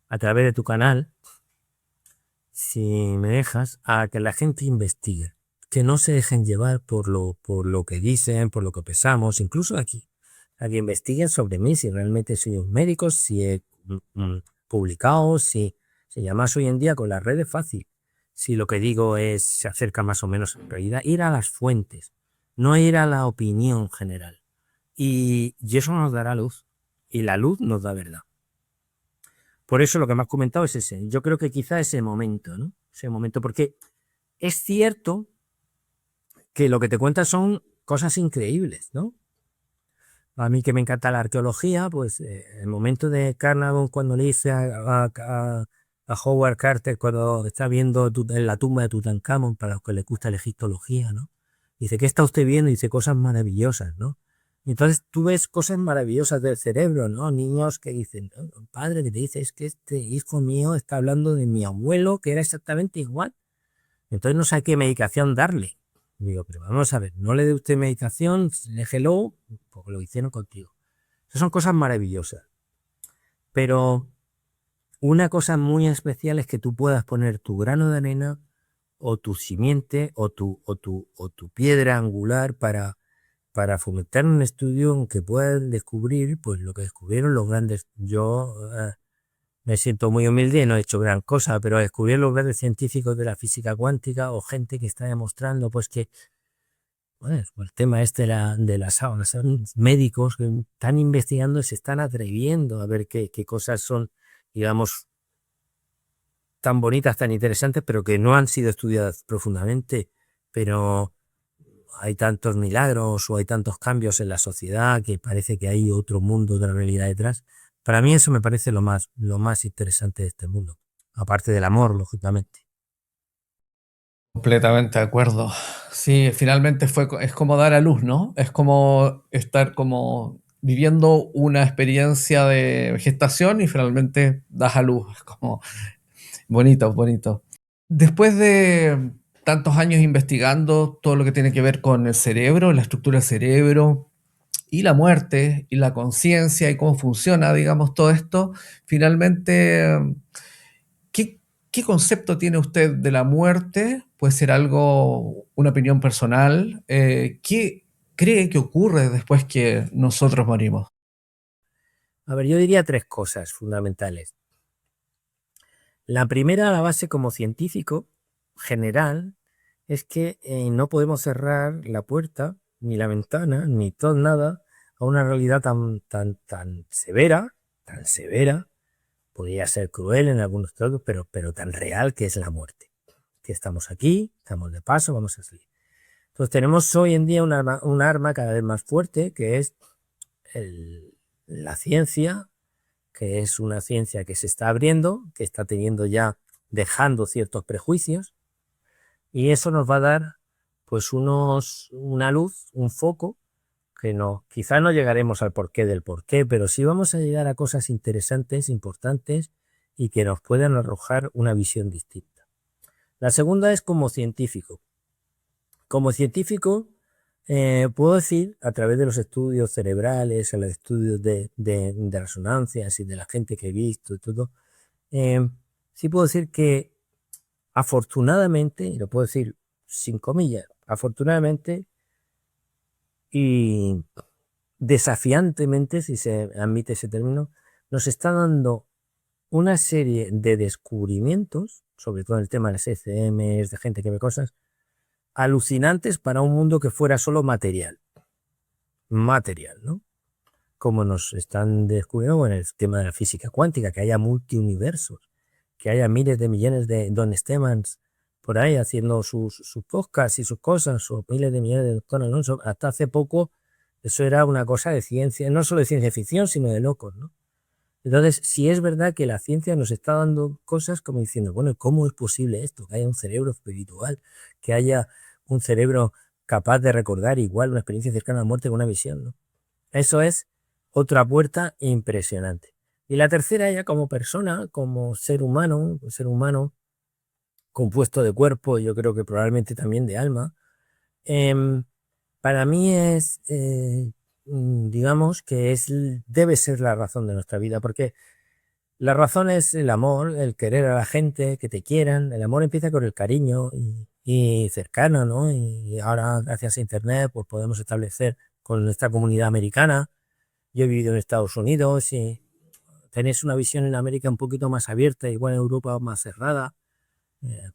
a través de tu canal, si me dejas, a que la gente investigue, que no se dejen llevar por lo que dicen, por lo que pensamos, incluso aquí, a que investiguen sobre mí, si realmente soy un médico, si he publicado, si se llama hoy en día con las redes fácil, si lo que digo se acerca más o menos a la realidad, ir a las fuentes, no ir a la opinión general. Y eso nos dará luz, y la luz nos da verdad. Por eso lo que me has comentado es ese. Yo creo que quizá ese momento, ¿no? Ese momento, porque es cierto que lo que te cuentan son cosas increíbles, ¿no? A mí que me encanta la arqueología, pues el momento de Carnarvon cuando le dice a Howard Carter cuando está viendo en la tumba de Tutankamón, para los que les gusta la egiptología, ¿no? Dice, ¿qué está usted viendo? Y dice cosas maravillosas, ¿no? Y entonces tú ves cosas maravillosas del cerebro, ¿no? Niños que dicen, ¿no? Un padre que te dice, es que este hijo mío está hablando de mi abuelo, que era exactamente igual. Entonces no sé qué medicación darle. Y digo, pero vamos a ver, no le dé usted medicación, déjelo, porque lo hicieron contigo. Esas son cosas maravillosas. Pero una cosa muy especial es que tú puedas poner tu grano de arena o tu simiente o tu piedra angular para fomentar un estudio en que puedan descubrir pues lo que descubrieron los grandes. Yo me siento muy humilde y no he hecho gran cosa, pero descubrir los grandes científicos de la física cuántica o gente que está demostrando pues que bueno, el tema este de las aulas, son médicos que están investigando y se están atreviendo a ver qué cosas son, digamos, tan bonitas, tan interesantes, pero que no han sido estudiadas profundamente. Pero hay tantos milagros o hay tantos cambios en la sociedad que parece que hay otro mundo de la realidad detrás. Para mí eso me parece lo más interesante de este mundo, aparte del amor, lógicamente. Completamente de acuerdo. Sí, finalmente es como dar a luz, ¿no? Es como estar como viviendo una experiencia de gestación y finalmente das a luz. Es como bonito, bonito. Después de tantos años investigando todo lo que tiene que ver con el cerebro, la estructura del cerebro y la muerte y la conciencia y cómo funciona, digamos, todo esto, finalmente, ¿qué concepto tiene usted de la muerte? Puede ser algo, una opinión personal. ¿Qué cree que ocurre después que nosotros morimos? A ver, yo diría tres cosas fundamentales. La primera, la base como científico general, es que no podemos cerrar la puerta, ni la ventana, ni todo nada, a una realidad tan severa, podría ser cruel en algunos casos, pero tan real que es la muerte. Que estamos aquí, estamos de paso, vamos a salir. Entonces tenemos hoy en día un arma cada vez más fuerte, que es la ciencia, que es una ciencia que se está abriendo, que está teniendo ya, dejando ciertos prejuicios, y eso nos va a dar pues una luz, un foco, que no, quizá no llegaremos al porqué del porqué, pero sí vamos a llegar a cosas interesantes, importantes, y que nos puedan arrojar una visión distinta. La segunda es como científico. Como científico, puedo decir, a través de los estudios cerebrales, a los estudios de resonancias y de la gente que he visto y todo, sí puedo decir que afortunadamente, y lo puedo decir sin comillas, afortunadamente y desafiantemente, si se admite ese término, nos está dando una serie de descubrimientos, sobre todo en el tema de las ECMs, de gente que ve cosas, alucinantes para un mundo que fuera solo material, ¿no? Como nos están descubriendo en el tema de la física cuántica, que haya multiuniversos, que haya miles de millones de Don Stevens por ahí haciendo sus podcasts y sus cosas, o miles de millones de Dr. Alonso. Hasta hace poco eso era una cosa de ciencia, no solo de ciencia ficción, sino de locos, ¿no? Entonces, si es verdad que la ciencia nos está dando cosas como diciendo, bueno, ¿cómo es posible esto? Que haya un cerebro espiritual, que haya un cerebro capaz de recordar igual una experiencia cercana a la muerte con una visión, ¿no? Eso es otra puerta impresionante. Y la tercera, ya como persona, como ser humano, un ser humano compuesto de cuerpo, yo creo que probablemente también de alma, para mí es, digamos, que debe ser la razón de nuestra vida, porque la razón es el amor, el querer a la gente, que te quieran. El amor empieza con el cariño y cercano, ¿no? Y ahora, gracias a Internet, pues podemos establecer con nuestra comunidad americana. Yo he vivido en Estados Unidos y tenéis una visión en América un poquito más abierta, igual en Europa más cerrada,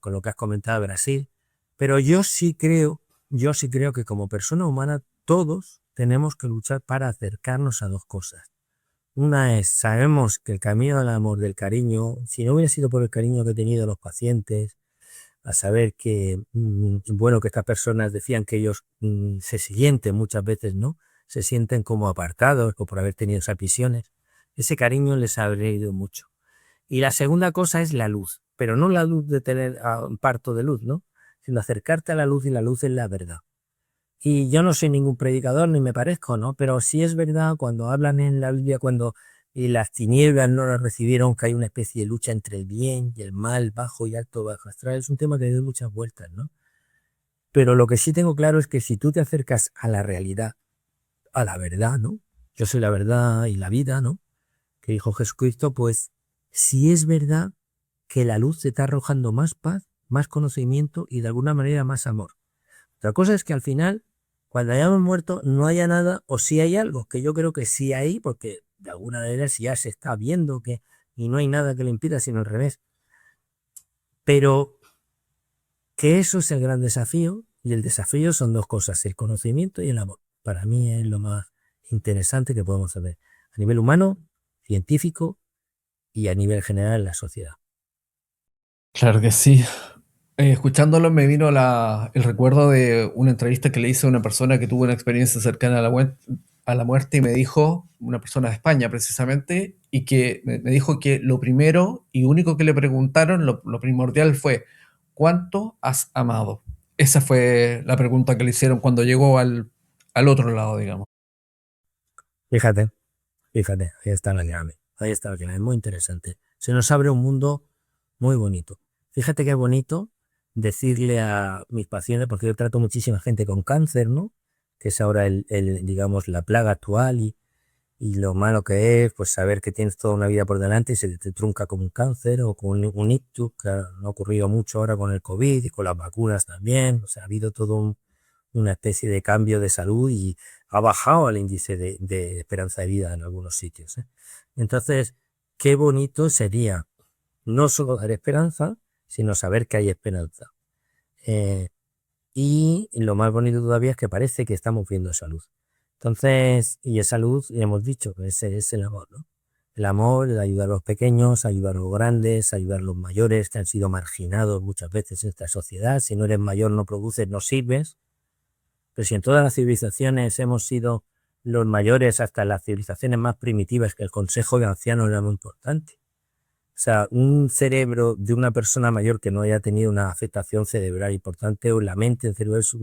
con lo que has comentado de Brasil. Pero yo sí creo que como persona humana todos tenemos que luchar para acercarnos a dos cosas. Una es, sabemos que el camino del amor, del cariño, si no hubiera sido por el cariño que he tenido los pacientes, a saber que, bueno, que estas personas decían que ellos se sienten muchas veces, ¿no? Se sienten como apartados o por haber tenido esas visiones. Ese cariño les ha ido mucho. Y la segunda cosa es la luz, pero no la luz de tener un parto de luz, ¿no? Sino acercarte a la luz, y la luz es la verdad. Y yo no soy ningún predicador ni me parezco, ¿no? Pero sí es verdad cuando hablan en la Biblia, cuando y las tinieblas no las recibieron, que hay una especie de lucha entre el bien y el mal, bajo y alto, bajo astral, es un tema que da muchas vueltas, ¿no? Pero lo que sí tengo claro es que si tú te acercas a la realidad, a la verdad, ¿no? Yo soy la verdad y la vida, ¿no? Que dijo Jesucristo, pues sí es verdad que la luz te está arrojando más paz, más conocimiento y de alguna manera más amor. Otra cosa es que al final, cuando hayamos muerto, no haya nada o sí hay algo, que yo creo que sí hay, porque de alguna manera ya se está viendo que y no hay nada que lo impida, sino al revés. Pero que eso es el gran desafío, y el desafío son dos cosas, el conocimiento y el amor. Para mí es lo más interesante que podemos hacer a nivel humano, científico y a nivel general en la sociedad. Claro que sí. Escuchándolo me vino el recuerdo de una entrevista que le hice a una persona que tuvo una experiencia cercana a la muerte y me dijo, una persona de España precisamente, y que me dijo que lo primero y único que le preguntaron, lo primordial fue, ¿cuánto has amado? Esa fue la pregunta que le hicieron cuando llegó al otro lado, digamos. Fíjate, fíjate, ahí está la clave. Ahí está la clave, es muy interesante. Se nos abre un mundo muy bonito. Fíjate qué bonito decirle a mis pacientes, porque yo trato muchísima gente con cáncer, ¿no? Que es ahora digamos, la plaga actual y lo malo que es, pues saber que tienes toda una vida por delante y se te trunca con un cáncer o con un ictus, que ha ocurrido mucho ahora con el COVID y con las vacunas también. O sea, ha habido todo una especie de cambio de salud y ha bajado el índice de esperanza de vida en algunos sitios, ¿eh? Entonces, qué bonito sería no solo dar esperanza, sino saber que hay esperanza. Y lo más bonito todavía es que parece que estamos viendo esa luz. Entonces, y esa luz, y hemos dicho que ese es el amor, ¿no? El amor, el ayudar a los pequeños, ayudar a los grandes, ayudar a los mayores que han sido marginados muchas veces en esta sociedad. Si no eres mayor, no produces, no sirves. Pero si en todas las civilizaciones hemos sido los mayores, hasta las civilizaciones más primitivas, que el consejo de ancianos era muy importante. O sea, un cerebro de una persona mayor que no haya tenido una afectación cerebral importante o la mente, el cerebro es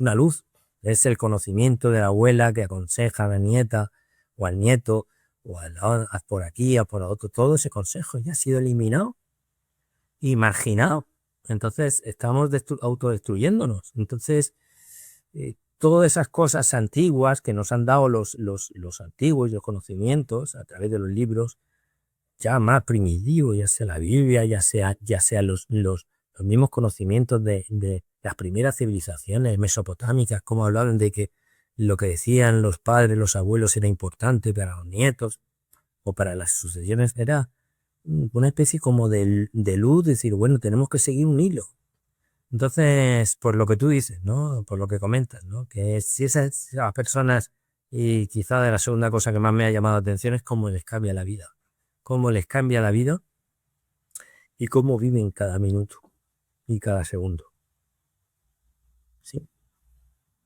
una luz. Es el conocimiento de la abuela que aconseja a la nieta o al nieto o haz por aquí, haz por otro. Todo ese consejo ya ha sido eliminado y marginado. Entonces estamos autodestruyéndonos. Entonces, todas esas cosas antiguas que nos han dado los antiguos y los conocimientos a través de los libros, ya más primitivos, ya sea la Biblia, ya sea los mismos conocimientos de las primeras civilizaciones mesopotámicas, como hablaban de que lo que decían los padres, los abuelos era importante para los nietos o para las sucesiones, era una especie como de luz, decir, bueno, tenemos que seguir un hilo. Entonces, por lo que tú dices, ¿no? Por lo que comentas, ¿no? Que si esas personas, y quizá de la segunda cosa que más me ha llamado la atención es cómo les cambia la vida. Cómo les cambia la vida y cómo viven cada minuto y cada segundo. ¿Sí?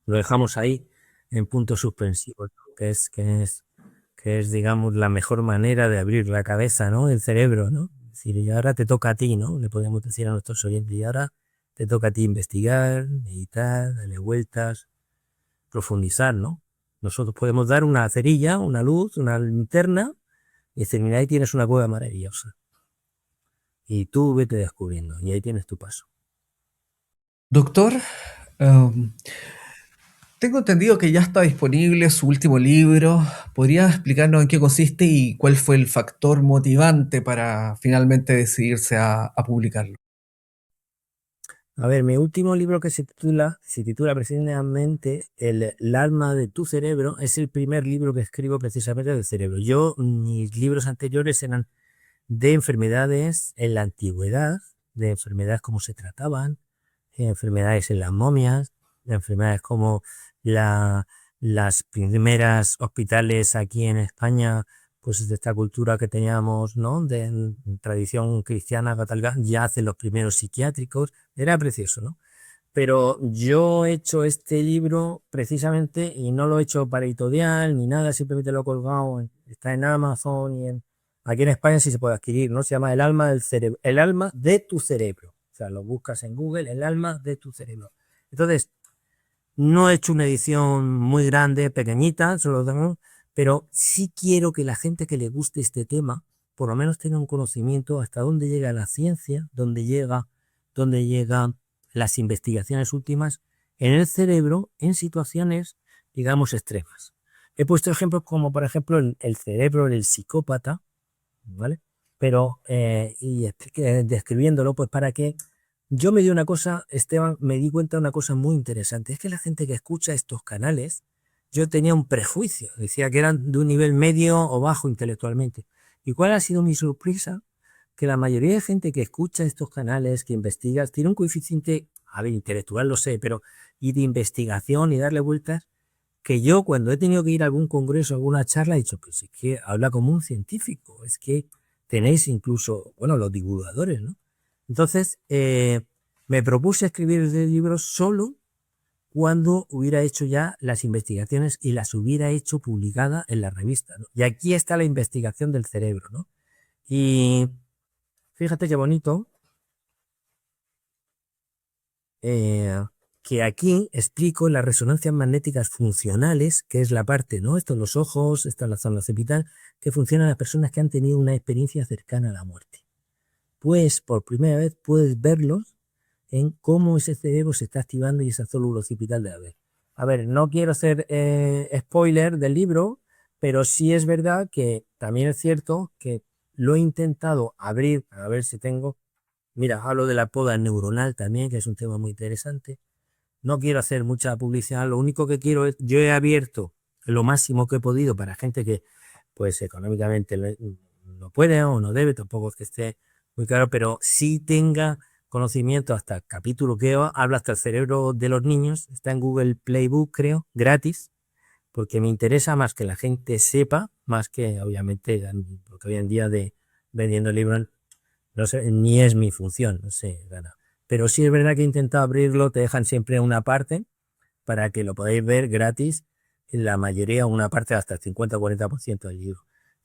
Lo dejamos ahí en puntos suspensivos, ¿no? que es, digamos, la mejor manera de abrir la cabeza, ¿no? El cerebro, ¿no? Es decir, y ahora te toca a ti, ¿no? Le podemos decir a nuestros oyentes, y ahora te toca a ti investigar, meditar, darle vueltas, profundizar, ¿no? Nosotros podemos dar una cerilla, una luz, una linterna, y decir, mira, ahí tienes una cueva maravillosa. Y tú vete descubriendo, y ahí tienes tu paso. Doctor, em, tengo entendido que ya está disponible su último libro. ¿Podría explicarnos en qué consiste y cuál fue el factor motivante para finalmente decidirse a publicarlo? A ver, mi último libro que se titula precisamente El alma de tu cerebro, es el primer libro que escribo precisamente del cerebro. Mis libros anteriores eran de enfermedades en la antigüedad, de enfermedades como se trataban, enfermedades en las momias, de enfermedades como las primeras hospitales aquí en España, pues de esta cultura que teníamos, ¿no? De tradición cristiana católica, ya hacen los primeros psiquiátricos, era precioso, ¿no? Pero yo he hecho este libro precisamente y no lo he hecho para editorial ni nada, simplemente lo he colgado, está en Amazon y aquí en España sí se puede adquirir, ¿no? Se llama El alma del cerebro, El alma de tu cerebro. O sea, lo buscas en Google, El alma de tu cerebro. Entonces, no he hecho una edición muy grande, pequeñita, pero sí quiero que la gente que le guste este tema, por lo menos tenga un conocimiento hasta dónde llega la ciencia, dónde llegan las investigaciones últimas en el cerebro en situaciones, digamos, extremas. He puesto ejemplos como, por ejemplo, el cerebro del psicópata, ¿vale? Pero, describiéndolo, pues para que yo me di una cosa, Esteban, me di cuenta de una cosa muy interesante. Es que la gente que escucha estos canales, yo tenía un prejuicio, decía que eran de un nivel medio o bajo intelectualmente. ¿Y cuál ha sido mi sorpresa? Que la mayoría de gente que escucha estos canales, que investiga, tiene un coeficiente, a ver, intelectual lo sé, pero y de investigación y darle vueltas, que yo cuando he tenido que ir a algún congreso, a alguna charla, he dicho, pues es que habla como un científico, es que tenéis incluso, bueno, los divulgadores, ¿no? Entonces, me propuse escribir el libro solo cuando hubiera hecho ya las investigaciones y las hubiera hecho publicada en la revista, ¿no? Y aquí está la investigación del cerebro, ¿no? Y fíjate qué bonito, eh, que aquí explico las resonancias magnéticas funcionales, que es la parte, ¿no? Esto los ojos, esta es la zona occipital, que funcionan las personas que han tenido una experiencia cercana a la muerte. Pues por primera vez puedes verlos en cómo ese cerebro se está activando y esa célula occipital de la vez. A ver, no quiero hacer spoiler del libro, pero sí es verdad que también es cierto que lo he intentado abrir, a ver si tengo. Mira, hablo de la poda neuronal también, que es un tema muy interesante. No quiero hacer mucha publicidad, lo único que quiero es, yo he abierto lo máximo que he podido para gente que, pues económicamente no puede o no debe, tampoco es que esté muy claro, pero sí tenga conocimiento hasta el capítulo que habla hasta el cerebro de los niños, está en Google Playbook, creo, gratis, porque me interesa más que la gente sepa, más que obviamente, porque hoy en día de vendiendo libros, no sé, ni es mi función, no sé, gana. Pero sí es verdad que he intentado abrirlo, te dejan siempre una parte para que lo podáis ver gratis, en la mayoría una parte hasta el 50 o 40% del libro.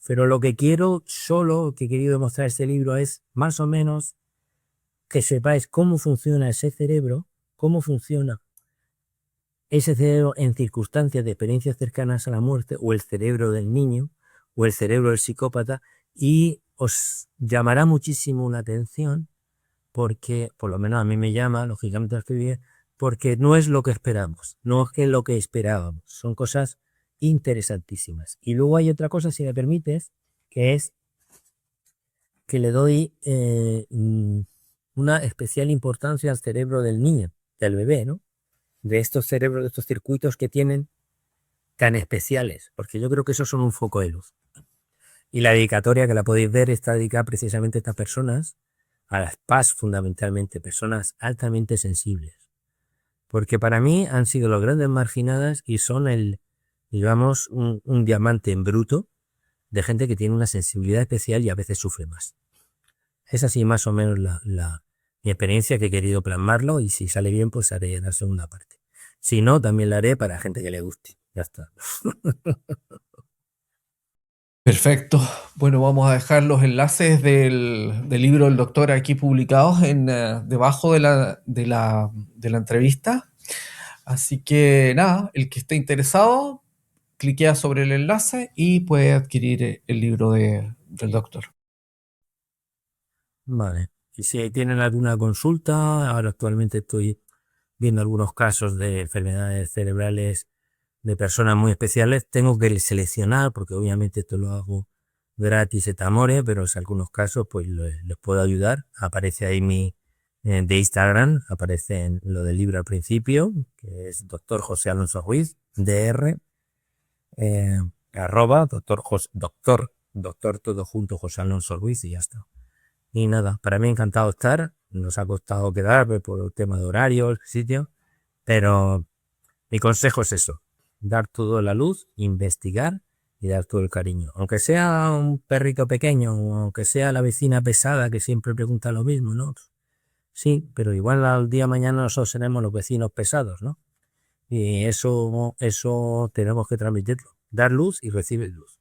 Pero lo que quiero, solo que he querido demostrar este libro es más o menos que sepáis cómo funciona ese cerebro, cómo funciona ese cerebro en circunstancias de experiencias cercanas a la muerte, o el cerebro del niño, o el cerebro del psicópata, y os llamará muchísimo la atención, porque, por lo menos a mí me llama, lógicamente al escribir, porque no es lo que esperamos, no es que lo que esperábamos, son cosas interesantísimas. Y luego hay otra cosa, si me permites, que es que le doy una especial importancia al cerebro del niño, del bebé, ¿no? De estos cerebros, de estos circuitos que tienen tan especiales, porque yo creo que esos son un foco de luz. Y la dedicatoria que la podéis ver está dedicada precisamente a estas personas, a las PAS fundamentalmente, personas altamente sensibles. Porque para mí han sido los grandes marginadas y son digamos, un diamante en bruto de gente que tiene una sensibilidad especial y a veces sufre más. Es así más o menos mi experiencia, que he querido plasmarlo, y si sale bien pues haré la segunda parte. Si no, también la haré para gente que le guste. Ya está. Perfecto. Bueno, vamos a dejar los enlaces del libro del doctor aquí publicados debajo de la entrevista. Así que nada, el que esté interesado, cliquea sobre el enlace y puede adquirir el libro del doctor. Vale. Y si tienen alguna consulta, ahora actualmente estoy viendo algunos casos de enfermedades cerebrales de personas muy especiales. Tengo que seleccionar, porque obviamente esto lo hago gratis et amore, pero en algunos casos pues les puedo ayudar. Aparece ahí de Instagram, aparece en lo del libro al principio, que es Dr. José Alonso Ruiz, DR, arroba doctor todo junto José Alonso Ruiz, y ya está. Y nada, para mí encantado estar. Nos ha costado quedar por el tema de horarios, sitio, pero mi consejo es eso: dar toda la luz, investigar y dar todo el cariño. Aunque sea un perrito pequeño, o aunque sea la vecina pesada que siempre pregunta lo mismo, ¿no? Sí, pero igual al día de mañana nosotros seremos los vecinos pesados, ¿no? Y eso tenemos que transmitirlo. Dar luz y recibes luz.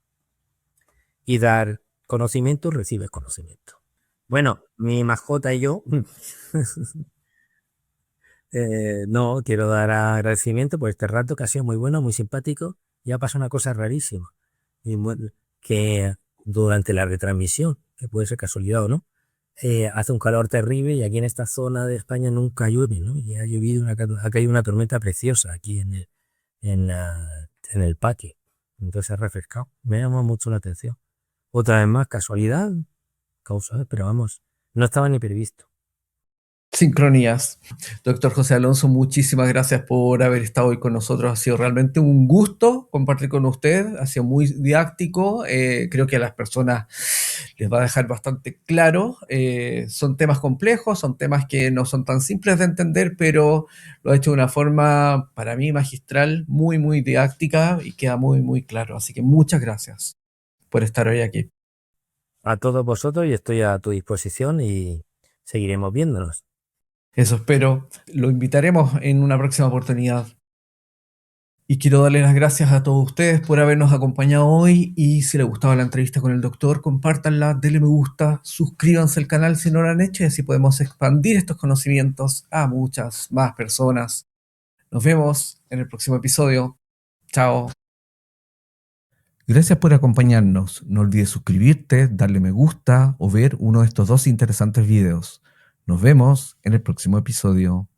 Y dar conocimiento, recibes conocimiento. Bueno, mi mascota y yo no quiero dar agradecimiento por este rato que ha sido muy bueno, muy simpático. Ya pasa una cosa rarísima, y que durante la retransmisión, que puede ser casualidad o no, hace un calor terrible, y aquí en esta zona de España nunca llueve, ¿no? Y ha llovido, ha caído una tormenta preciosa aquí en el patio. Entonces ha refrescado. Me llama mucho la atención. Otra vez más, casualidad, causa, pero vamos, no estaba ni previsto. Sincronías. Doctor José Alonso, muchísimas gracias por haber estado hoy con nosotros. Ha sido realmente un gusto compartir con usted. Ha sido muy didáctico. Creo que a las personas les va a dejar bastante claro. Son temas complejos, son temas que no son tan simples de entender, pero lo ha hecho de una forma, para mí, magistral, muy, muy didáctica, y queda muy, muy claro. Así que muchas gracias por estar hoy aquí. A todos vosotros, y estoy a tu disposición, y seguiremos viéndonos. Eso espero. Lo invitaremos en una próxima oportunidad. Y quiero darle las gracias a todos ustedes por habernos acompañado hoy, y si les gustaba la entrevista con el doctor, compártanla, denle me gusta, suscríbanse al canal si no lo han hecho, y así podemos expandir estos conocimientos a muchas más personas. Nos vemos en el próximo episodio. Chao. Gracias por acompañarnos. No olvides suscribirte, darle me gusta o ver uno de estos dos interesantes videos. Nos vemos en el próximo episodio.